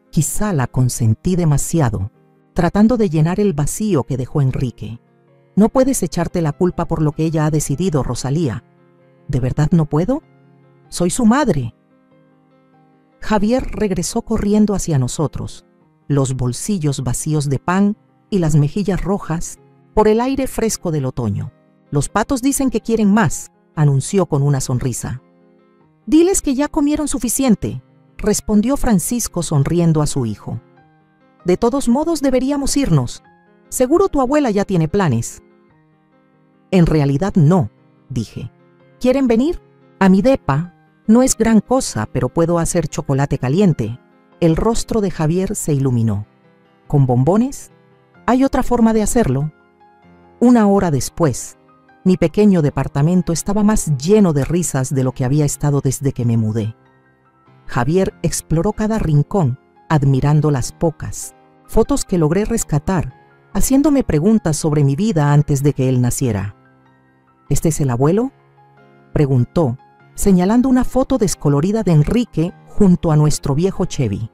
Quizá la consentí demasiado, tratando de llenar el vacío que dejó Enrique. «No puedes echarte la culpa por lo que ella ha decidido, Rosalía». «¿De verdad no puedo? Soy su madre». Javier regresó corriendo hacia nosotros, los bolsillos vacíos de pan y las mejillas rojas por el aire fresco del otoño. «Los patos dicen que quieren más», anunció con una sonrisa. «Diles que ya comieron suficiente», respondió Francisco sonriendo a su hijo. «De todos modos deberíamos irnos. Seguro tu abuela ya tiene planes». «En realidad no», dije. «¿Quieren venir? A mi depa. No es gran cosa, pero puedo hacer chocolate caliente». El rostro de Javier se iluminó. «¿Con bombones? Hay otra forma de hacerlo». Una hora después, mi pequeño departamento estaba más lleno de risas de lo que había estado desde que me mudé. Javier exploró cada rincón, admirando las pocas fotos que logré rescatar, haciéndome preguntas sobre mi vida antes de que él naciera. «¿Este es el abuelo?», preguntó, señalando una foto descolorida de Enrique junto a nuestro viejo Chevy.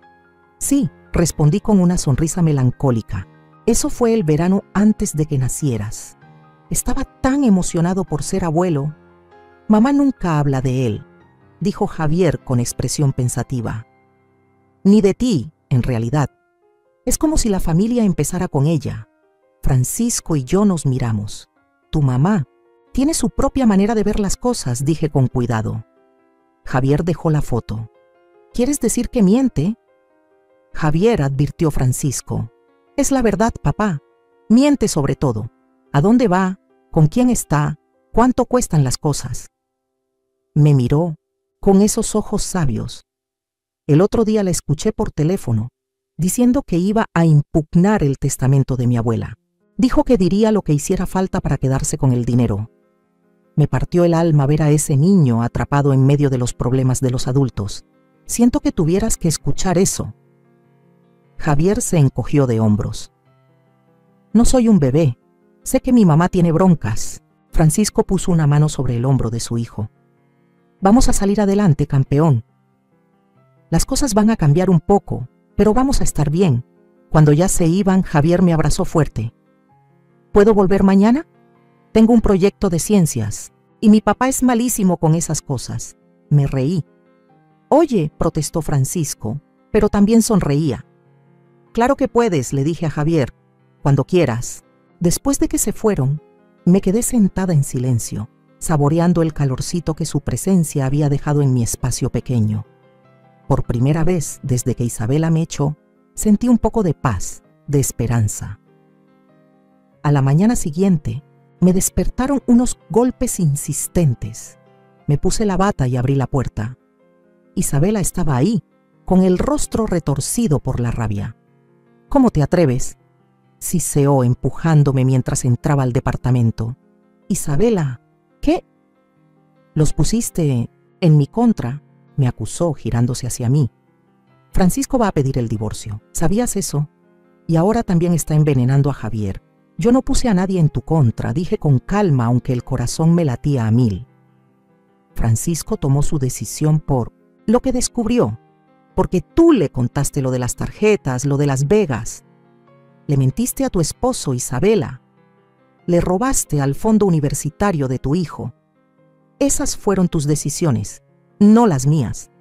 «Sí», respondí con una sonrisa melancólica. «Eso fue el verano antes de que nacieras. Estaba tan emocionado por ser abuelo». «Mamá nunca habla de él», dijo Javier con expresión pensativa. «Ni de ti, en realidad. Es como si la familia empezara con ella». Francisco y yo nos miramos. «Tu mamá tiene su propia manera de ver las cosas», dije con cuidado. Javier dejó la foto. ¿Quieres decir que miente? Javier, advirtió Francisco. Es la verdad, papá. Miente sobre todo. ¿A dónde va? ¿Con quién está? ¿Cuánto cuestan las cosas? Me miró con esos ojos sabios. El otro día la escuché por teléfono, diciendo que iba a impugnar el testamento de mi abuela. Dijo que diría lo que hiciera falta para quedarse con el dinero. Me partió el alma ver a ese niño atrapado en medio de los problemas de los adultos. Siento que tuvieras que escuchar eso. Javier se encogió de hombros. No soy un bebé. Sé que mi mamá tiene broncas. Francisco puso una mano sobre el hombro de su hijo. Vamos a salir adelante, campeón. Las cosas van a cambiar un poco, pero vamos a estar bien. Cuando ya se iban, Javier me abrazó fuerte. ¿Puedo volver mañana? Tengo un proyecto de ciencias y mi papá es malísimo con esas cosas. Me reí. Oye, protestó Francisco, pero también sonreía. Claro que puedes, le dije a Javier, cuando quieras. Después de que se fueron, me quedé sentada en silencio, saboreando el calorcito que su presencia había dejado en mi espacio pequeño. Por primera vez desde que Isabela me echó, sentí un poco de paz, de esperanza. A la mañana siguiente, me despertaron unos golpes insistentes. Me puse la bata y abrí la puerta. Isabela estaba ahí, con el rostro retorcido por la rabia. ¿Cómo te atreves?, siseó empujándome mientras entraba al departamento. Isabela, ¿qué? Los pusiste en mi contra, me acusó girándose hacia mí. Francisco va a pedir el divorcio. ¿Sabías eso? Y ahora también está envenenando a Javier. Yo no puse a nadie en tu contra, dije con calma, aunque el corazón me latía a 1000. Francisco tomó su decisión por lo que descubrió, porque tú le contaste lo de las tarjetas, lo de Las Vegas. Le mentiste a tu esposo, Isabela. Le robaste al fondo universitario de tu hijo. Esas fueron tus decisiones, no las mías.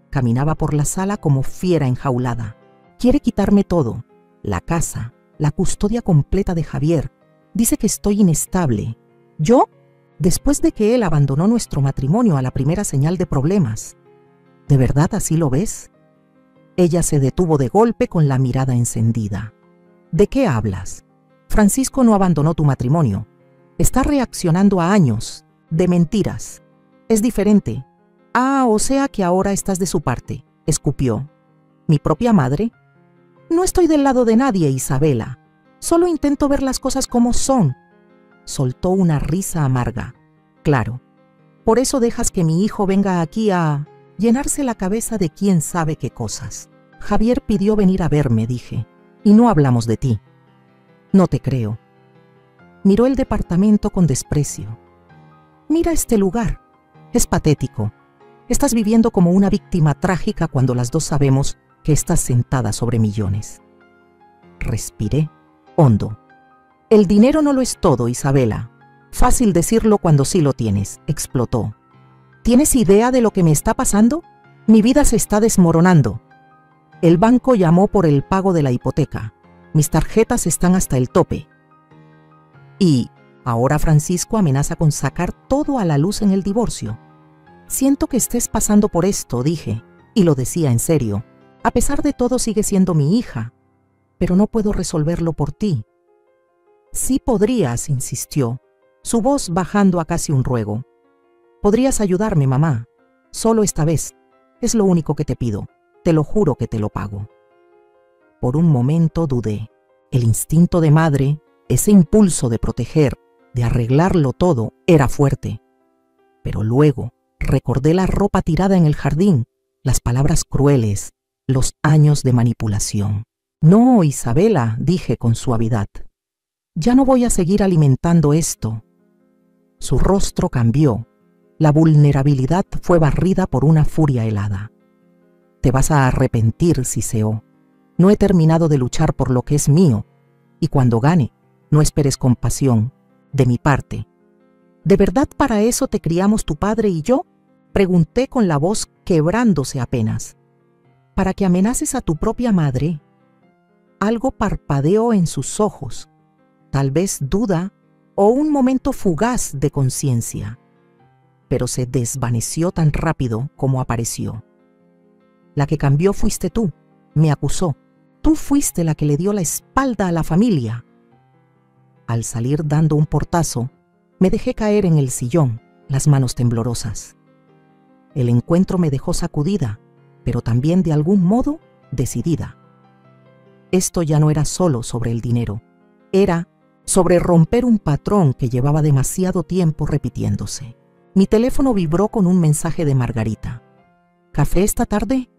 Caminaba por la sala como fiera enjaulada. Quiere quitarme todo, la casa, la custodia completa de Javier. Dice que estoy inestable. ¿Yo? Después de que él abandonó nuestro matrimonio a la primera señal de problemas. ¿De verdad así lo ves? Ella se detuvo de golpe con la mirada encendida. ¿De qué hablas? Francisco no abandonó tu matrimonio. Está reaccionando a años de mentiras. Es diferente. Ah, o sea que ahora estás de su parte, escupió. ¿Mi propia madre? No estoy del lado de nadie, Isabela. Solo intento ver las cosas como son. Soltó una risa amarga. Claro. Por eso dejas que mi hijo venga aquí a llenarse la cabeza de quién sabe qué cosas. Javier pidió venir a verme, dije, y no hablamos de ti. No te creo. Miró el departamento con desprecio. Mira este lugar. Es patético. Estás viviendo como una víctima trágica cuando las dos sabemos que estás sentada sobre millones. Respiré hondo. El dinero no lo es todo, Isabela. Fácil decirlo cuando sí lo tienes, explotó. ¿Tienes idea de lo que me está pasando? Mi vida se está desmoronando. El banco llamó por el pago de la hipoteca. Mis tarjetas están hasta el tope. Y ahora Francisco amenaza con sacar todo a la luz en el divorcio. Siento que estés pasando por esto, dije, y lo decía en serio. A pesar de todo sigue siendo mi hija, pero no puedo resolverlo por ti. Sí podrías, insistió, su voz bajando a casi un ruego. Podrías ayudarme, mamá, solo esta vez. Es lo único que te pido. Te lo juro que te lo pago. Por un momento dudé. El instinto de madre, ese impulso de proteger, de arreglarlo todo, era fuerte. Pero luego recordé la ropa tirada en el jardín, las palabras crueles, los años de manipulación. No, Isabela, dije con suavidad. Ya no voy a seguir alimentando esto. Su rostro cambió. La vulnerabilidad fue barrida por una furia helada. Te vas a arrepentir, siseó. No he terminado de luchar por lo que es mío, y cuando gane, no esperes compasión, de mi parte. ¿De verdad para eso te criamos tu padre y yo? Pregunté con la voz quebrándose apenas. ¿Para que amenaces a tu propia madre? Algo parpadeó en sus ojos, tal vez duda o un momento fugaz de conciencia. pero se desvaneció tan rápido como apareció. La que cambió fuiste tú, me acusó. Tú fuiste la que le dio la espalda a la familia. Al salir dando un portazo, me dejé caer en el sillón, las manos temblorosas. El encuentro me dejó sacudida, pero también de algún modo decidida. Esto ya no era solo sobre el dinero, era sobre romper un patrón que llevaba demasiado tiempo repitiéndose. Mi teléfono vibró con un mensaje de Margarita. ¿Café esta tarde?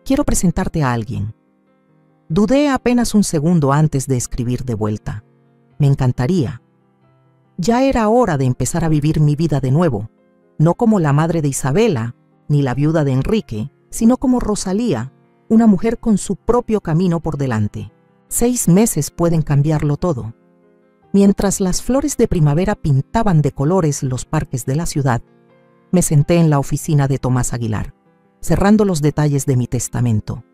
Quiero presentarte a alguien. Dudé apenas un segundo antes de escribir de vuelta. Me encantaría. Ya era hora de empezar a vivir mi vida de nuevo, no como la madre de Isabela, ni la viuda de Enrique, sino como Rosalía, una mujer con su propio camino por delante. 6 meses pueden cambiarlo todo. Mientras las flores de primavera pintaban de colores los parques de la ciudad, me senté en la oficina de Tomás Aguilar, cerrando los detalles de mi testamento.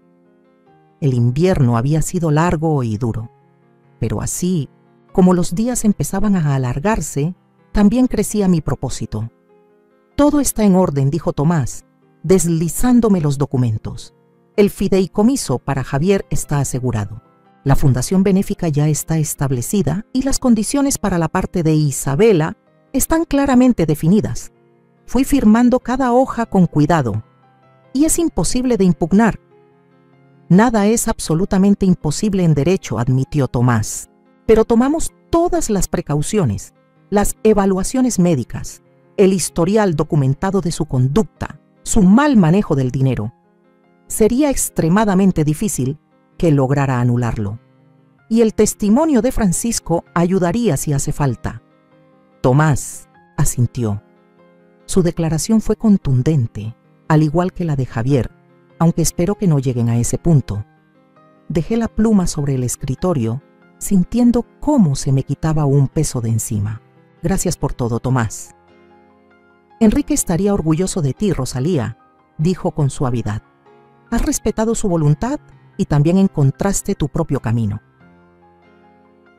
El invierno había sido largo y duro, pero así, como los días empezaban a alargarse, también crecía mi propósito. Todo está en orden, dijo Tomás, deslizándome los documentos. El fideicomiso para Javier está asegurado. La fundación benéfica ya está establecida y las condiciones para la parte de Isabela están claramente definidas. Fui firmando cada hoja con cuidado y es imposible de impugnar. Nada es absolutamente imposible en derecho, admitió Tomás, pero tomamos todas las precauciones, las evaluaciones médicas, el historial documentado de su conducta, su mal manejo del dinero. Sería extremadamente difícil que lograra anularlo. Y el testimonio de Francisco ayudaría si hace falta. Tomás asintió. Su declaración fue contundente, al igual que la de Javier, aunque espero que no lleguen a ese punto. Dejé la pluma sobre el escritorio, sintiendo cómo se me quitaba un peso de encima. Gracias por todo, Tomás. Enrique estaría orgulloso de ti, Rosalía, dijo con suavidad. Has respetado su voluntad y también encontraste tu propio camino.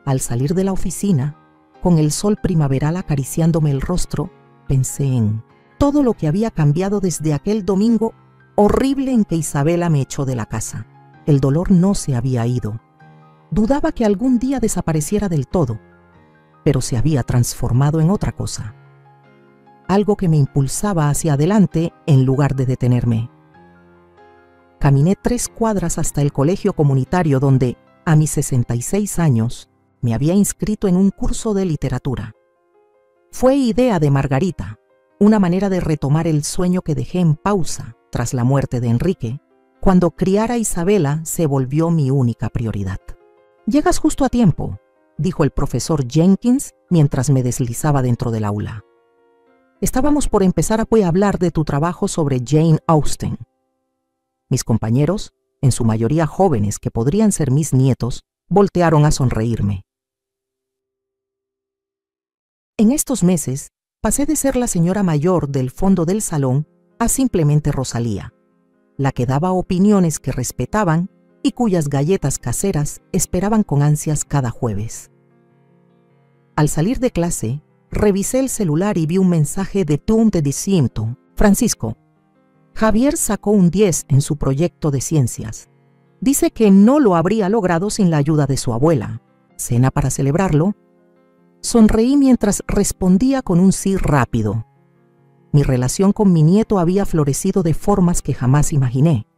Al salir de la oficina, con el sol primaveral acariciándome el rostro, pensé en todo lo que había cambiado desde aquel domingo horrible en que Isabela me echó de la casa. El dolor no se había ido. Dudaba que algún día desapareciera del todo, pero se había transformado en otra cosa. Algo que me impulsaba hacia adelante en lugar de detenerme. Caminé 3 cuadras hasta el colegio comunitario donde, a mis 66 años, me había inscrito en un curso de literatura. Fue idea de Margarita, una manera de retomar el sueño que dejé en pausa tras la muerte de Enrique, cuando criar a Isabela se volvió mi única prioridad. Llegas justo a tiempo, dijo el profesor Jenkins mientras me deslizaba dentro del aula. Estábamos por empezar a hablar de tu trabajo sobre Jane Austen. Mis compañeros, en su mayoría jóvenes que podrían ser mis nietos, voltearon a sonreírme. En estos meses, pasé de ser la señora mayor del fondo del salón a simplemente Rosalía, la que daba opiniones que respetaban y cuyas galletas caseras esperaban con ansias cada jueves. Al salir de clase, revisé el celular y vi un mensaje de Tom de Diciemto. Francisco, Javier sacó un 10 en su proyecto de ciencias. Dice que no lo habría logrado sin la ayuda de su abuela. ¿Cena para celebrarlo? Sonreí mientras respondía con un sí rápido. Mi relación con mi nieto había florecido de formas que jamás imaginé.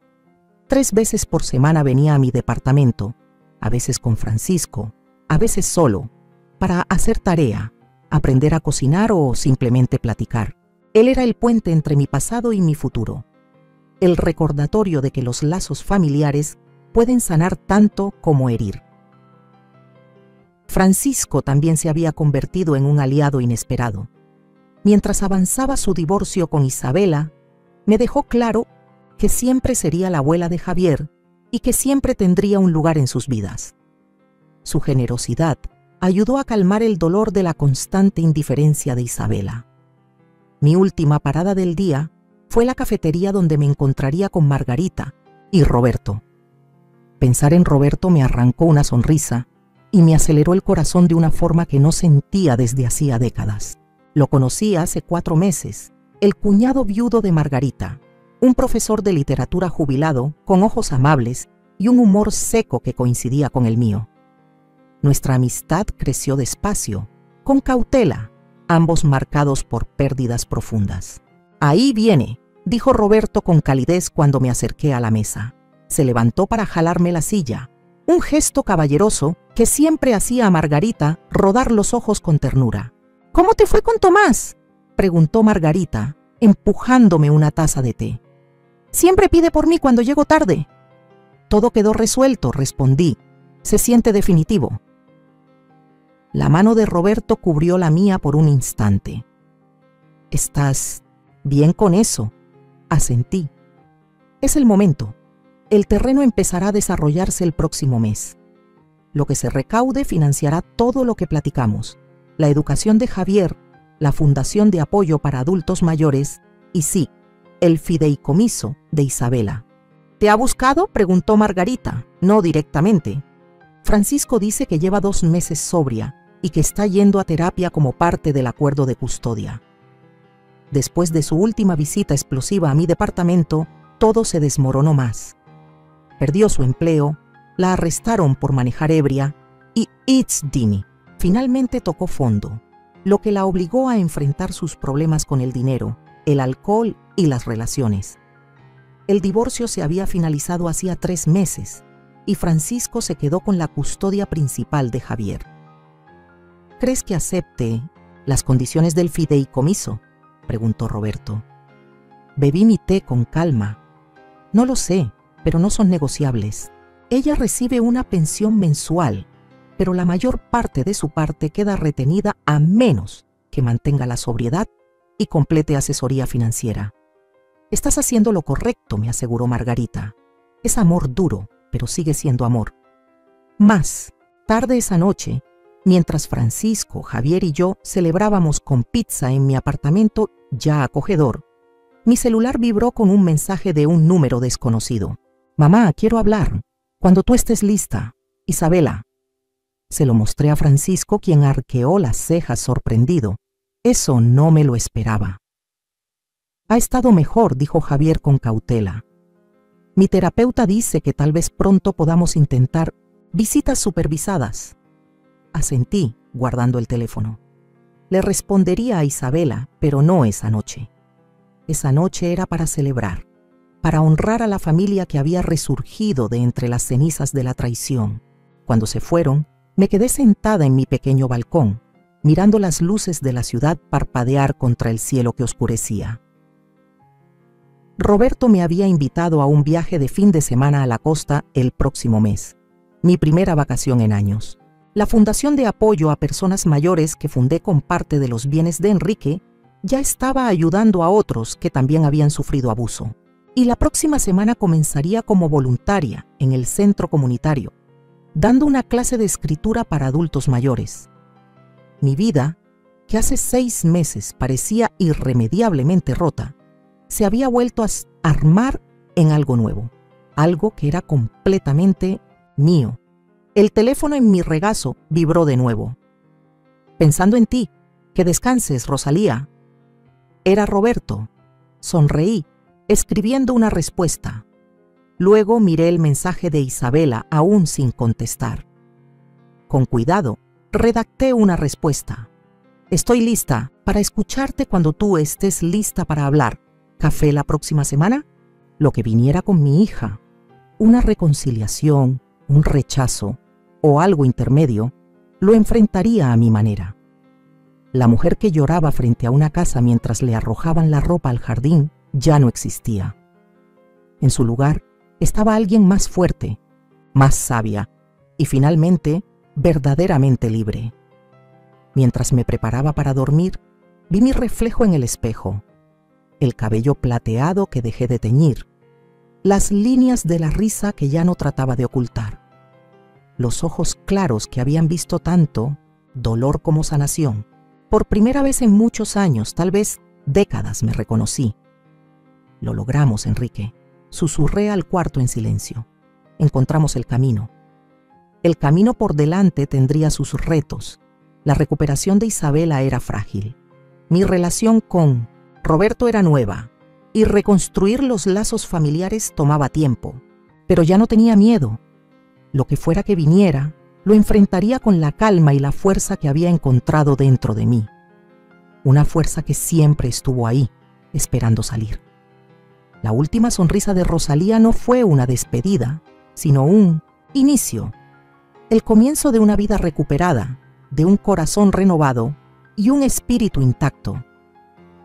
3 veces por semana venía a mi departamento, a veces con Francisco, a veces solo, para hacer tarea, aprender a cocinar o simplemente platicar. Él era el puente entre mi pasado y mi futuro, el recordatorio de que los lazos familiares pueden sanar tanto como herir. Francisco también se había convertido en un aliado inesperado. Mientras avanzaba su divorcio con Isabela, me dejó claro que siempre sería la abuela de Javier y que siempre tendría un lugar en sus vidas. Su generosidad ayudó a calmar el dolor de la constante indiferencia de Isabela. Mi última parada del día fue la cafetería donde me encontraría con Margarita y Roberto. Pensar en Roberto me arrancó una sonrisa y me aceleró el corazón de una forma que no sentía desde hacía décadas. Lo conocí hace 4 meses el cuñado viudo de Margarita, un profesor de literatura jubilado con ojos amables y un humor seco que coincidía con el mío. Nuestra amistad creció despacio, con cautela, ambos marcados por pérdidas profundas. «Ahí viene», dijo Roberto con calidez cuando me acerqué a la mesa. Se levantó para jalarme la silla, un gesto caballeroso que siempre hacía a Margarita rodar los ojos con ternura. «¿Cómo te fue con Tomás?», preguntó Margarita, empujándome una taza de té. «Siempre pide por mí cuando llego tarde». «Todo quedó resuelto», respondí. «Se siente definitivo». La mano de Roberto cubrió la mía por un instante. «¿Estás bien con eso?», asentí. «Es el momento. El terreno empezará a desarrollarse el próximo mes. Lo que se recaude financiará todo lo que platicamos, la educación de Javier, la Fundación de Apoyo para Adultos Mayores y sí, el fideicomiso de Isabela». «¿Te ha buscado?», preguntó Margarita, no directamente. «Francisco dice que lleva 2 meses sobria y que está yendo a terapia como parte del acuerdo de custodia». Después de su última visita explosiva a mi departamento, todo se desmoronó más. Perdió su empleo, la arrestaron por manejar ebria y Dini finalmente tocó fondo, lo que la obligó a enfrentar sus problemas con el dinero, el alcohol y las relaciones. El divorcio se había finalizado hacía 3 meses y Francisco se quedó con la custodia principal de Javier. «¿Crees que acepte las condiciones del fideicomiso?», preguntó Roberto. Bebí mi té con calma. «No lo sé, pero no son negociables. Ella recibe una pensión mensual, pero la mayor parte de su parte queda retenida a menos que mantenga la sobriedad y complete asesoría financiera». «Estás haciendo lo correcto», me aseguró Margarita. «Es amor duro, pero sigue siendo amor». Más tarde esa noche, mientras Francisco, Javier y yo celebrábamos con pizza en mi apartamento ya acogedor, mi celular vibró con un mensaje de un número desconocido. «Mamá, quiero hablar. Cuando tú estés lista. Isabela». Se lo mostré a Francisco, quien arqueó las cejas sorprendido. Eso no me lo esperaba. «Ha estado mejor», dijo Javier con cautela. «Mi terapeuta dice que tal vez pronto podamos intentar visitas supervisadas». Asentí, guardando el teléfono. Le respondería a Isabela, pero no esa noche. Esa noche era para celebrar, para honrar a la familia que había resurgido de entre las cenizas de la traición. Cuando se fueron, me quedé sentada en mi pequeño balcón, mirando las luces de la ciudad parpadear contra el cielo que oscurecía. Roberto me había invitado a un viaje de fin de semana a la costa el próximo mes, mi primera vacación en años. La Fundación de Apoyo a Personas Mayores que fundé con parte de los bienes de Enrique ya estaba ayudando a otros que también habían sufrido abuso. Y la próxima semana comenzaría como voluntaria en el centro comunitario, dando una clase de escritura para adultos mayores. Mi vida, que hace 6 meses parecía irremediablemente rota, se había vuelto a armar en algo nuevo, algo que era completamente mío. El teléfono en mi regazo vibró de nuevo. «Pensando en ti. Que descanses, Rosalía». Era Roberto. Sonreí, escribiendo una respuesta. Luego miré el mensaje de Isabela, aún sin contestar. Con cuidado, redacté una respuesta. «Estoy lista para escucharte cuando tú estés lista para hablar. ¿Café la próxima semana?». Lo que viniera con mi hija. Una reconciliación, un rechazo o algo intermedio, lo enfrentaría a mi manera. La mujer que lloraba frente a una casa mientras le arrojaban la ropa al jardín ya no existía. En su lugar estaba alguien más fuerte, más sabia y finalmente verdaderamente libre. Mientras me preparaba para dormir, vi mi reflejo en el espejo, el cabello plateado que dejé de teñir, las líneas de la risa que ya no trataba de ocultar, los ojos claros que habían visto tanto dolor como sanación. Por primera vez en muchos años, tal vez décadas, me reconocí. «Lo logramos, Enrique», susurré al cuarto en silencio. «Encontramos el camino. El camino por delante tendría sus retos. La recuperación de Isabela era frágil. Mi relación con Roberto era nueva, y reconstruir los lazos familiares tomaba tiempo, pero ya no tenía miedo. Lo que fuera que viniera, lo enfrentaría con la calma y la fuerza que había encontrado dentro de mí. Una fuerza que siempre estuvo ahí, esperando salir. La última sonrisa de Rosalía no fue una despedida, sino un inicio. El comienzo de una vida recuperada, de un corazón renovado y un espíritu intacto.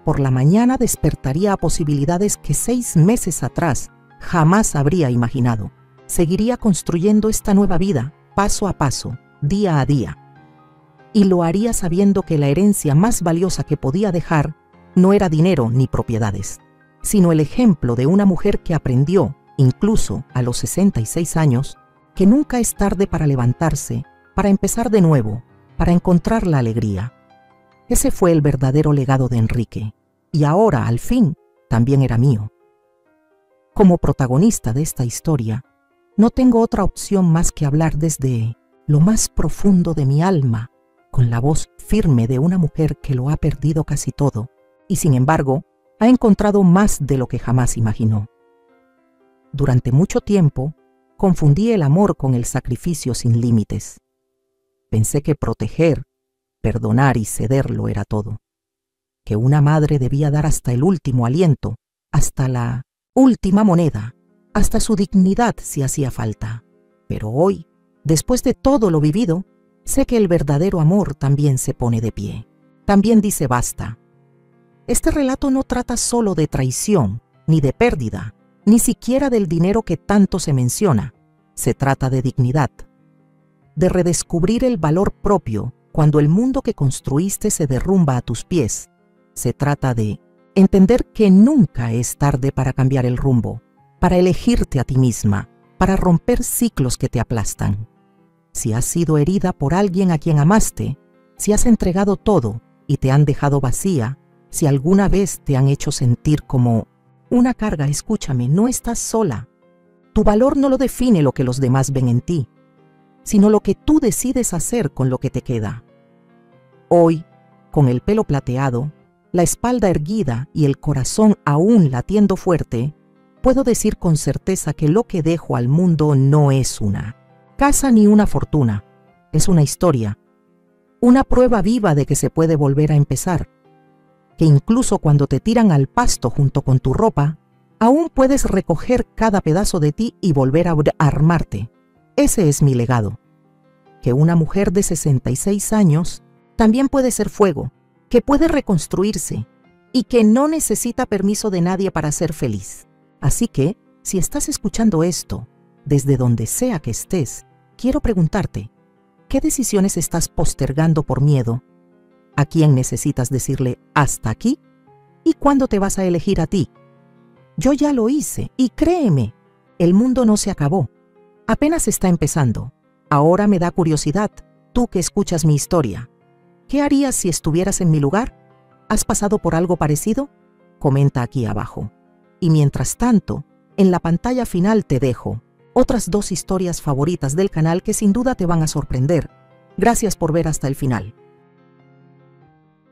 Por la mañana despertaría a posibilidades que 6 meses atrás jamás habría imaginado. Seguiría construyendo esta nueva vida, paso a paso, día a día. Y lo haría sabiendo que la herencia más valiosa que podía dejar no era dinero ni propiedades, sino el ejemplo de una mujer que aprendió, incluso a los 66 años, que nunca es tarde para levantarse, para empezar de nuevo, para encontrar la alegría. Ese fue el verdadero legado de Enrique, y ahora, al fin, también era mío. Como protagonista de esta historia, no tengo otra opción más que hablar desde lo más profundo de mi alma, con la voz firme de una mujer que lo ha perdido casi todo, y sin embargo, ha encontrado más de lo que jamás imaginó. Durante mucho tiempo, confundí el amor con el sacrificio sin límites. Pensé que proteger, perdonar y cederlo era todo. Que una madre debía dar hasta el último aliento, hasta la última moneda, hasta su dignidad si hacía falta. Pero hoy, después de todo lo vivido, sé que el verdadero amor también se pone de pie. También dice basta. Este relato no trata solo de traición, ni de pérdida, ni siquiera del dinero que tanto se menciona. Se trata de dignidad, de redescubrir el valor propio cuando el mundo que construiste se derrumba a tus pies. Se trata de entender que nunca es tarde para cambiar el rumbo, para elegirte a ti misma, para romper ciclos que te aplastan. Si has sido herida por alguien a quien amaste, si has entregado todo y te han dejado vacía, si alguna vez te han hecho sentir como una carga, escúchame, no estás sola. Tu valor no lo define lo que los demás ven en ti, sino lo que tú decides hacer con lo que te queda. Hoy, con el pelo plateado, la espalda erguida y el corazón aún latiendo fuerte, puedo decir con certeza que lo que dejo al mundo no es una casa ni una fortuna, es una historia, una prueba viva de que se puede volver a empezar, que incluso cuando te tiran al pasto junto con tu ropa, aún puedes recoger cada pedazo de ti y volver a armarte. Ese es mi legado, que una mujer de 66 años también puede ser fuego, que puede reconstruirse y que no necesita permiso de nadie para ser feliz. Así que, si estás escuchando esto, desde donde sea que estés, quiero preguntarte, ¿qué decisiones estás postergando por miedo? ¿A quién necesitas decirle hasta aquí? ¿Y cuándo te vas a elegir a ti? Yo ya lo hice y créeme, el mundo no se acabó. Apenas está empezando. Ahora me da curiosidad, tú que escuchas mi historia. ¿Qué harías si estuvieras en mi lugar? ¿Has pasado por algo parecido? Comenta aquí abajo. Y mientras tanto, en la pantalla final te dejo otras 2 historias favoritas del canal que sin duda te van a sorprender. Gracias por ver hasta el final.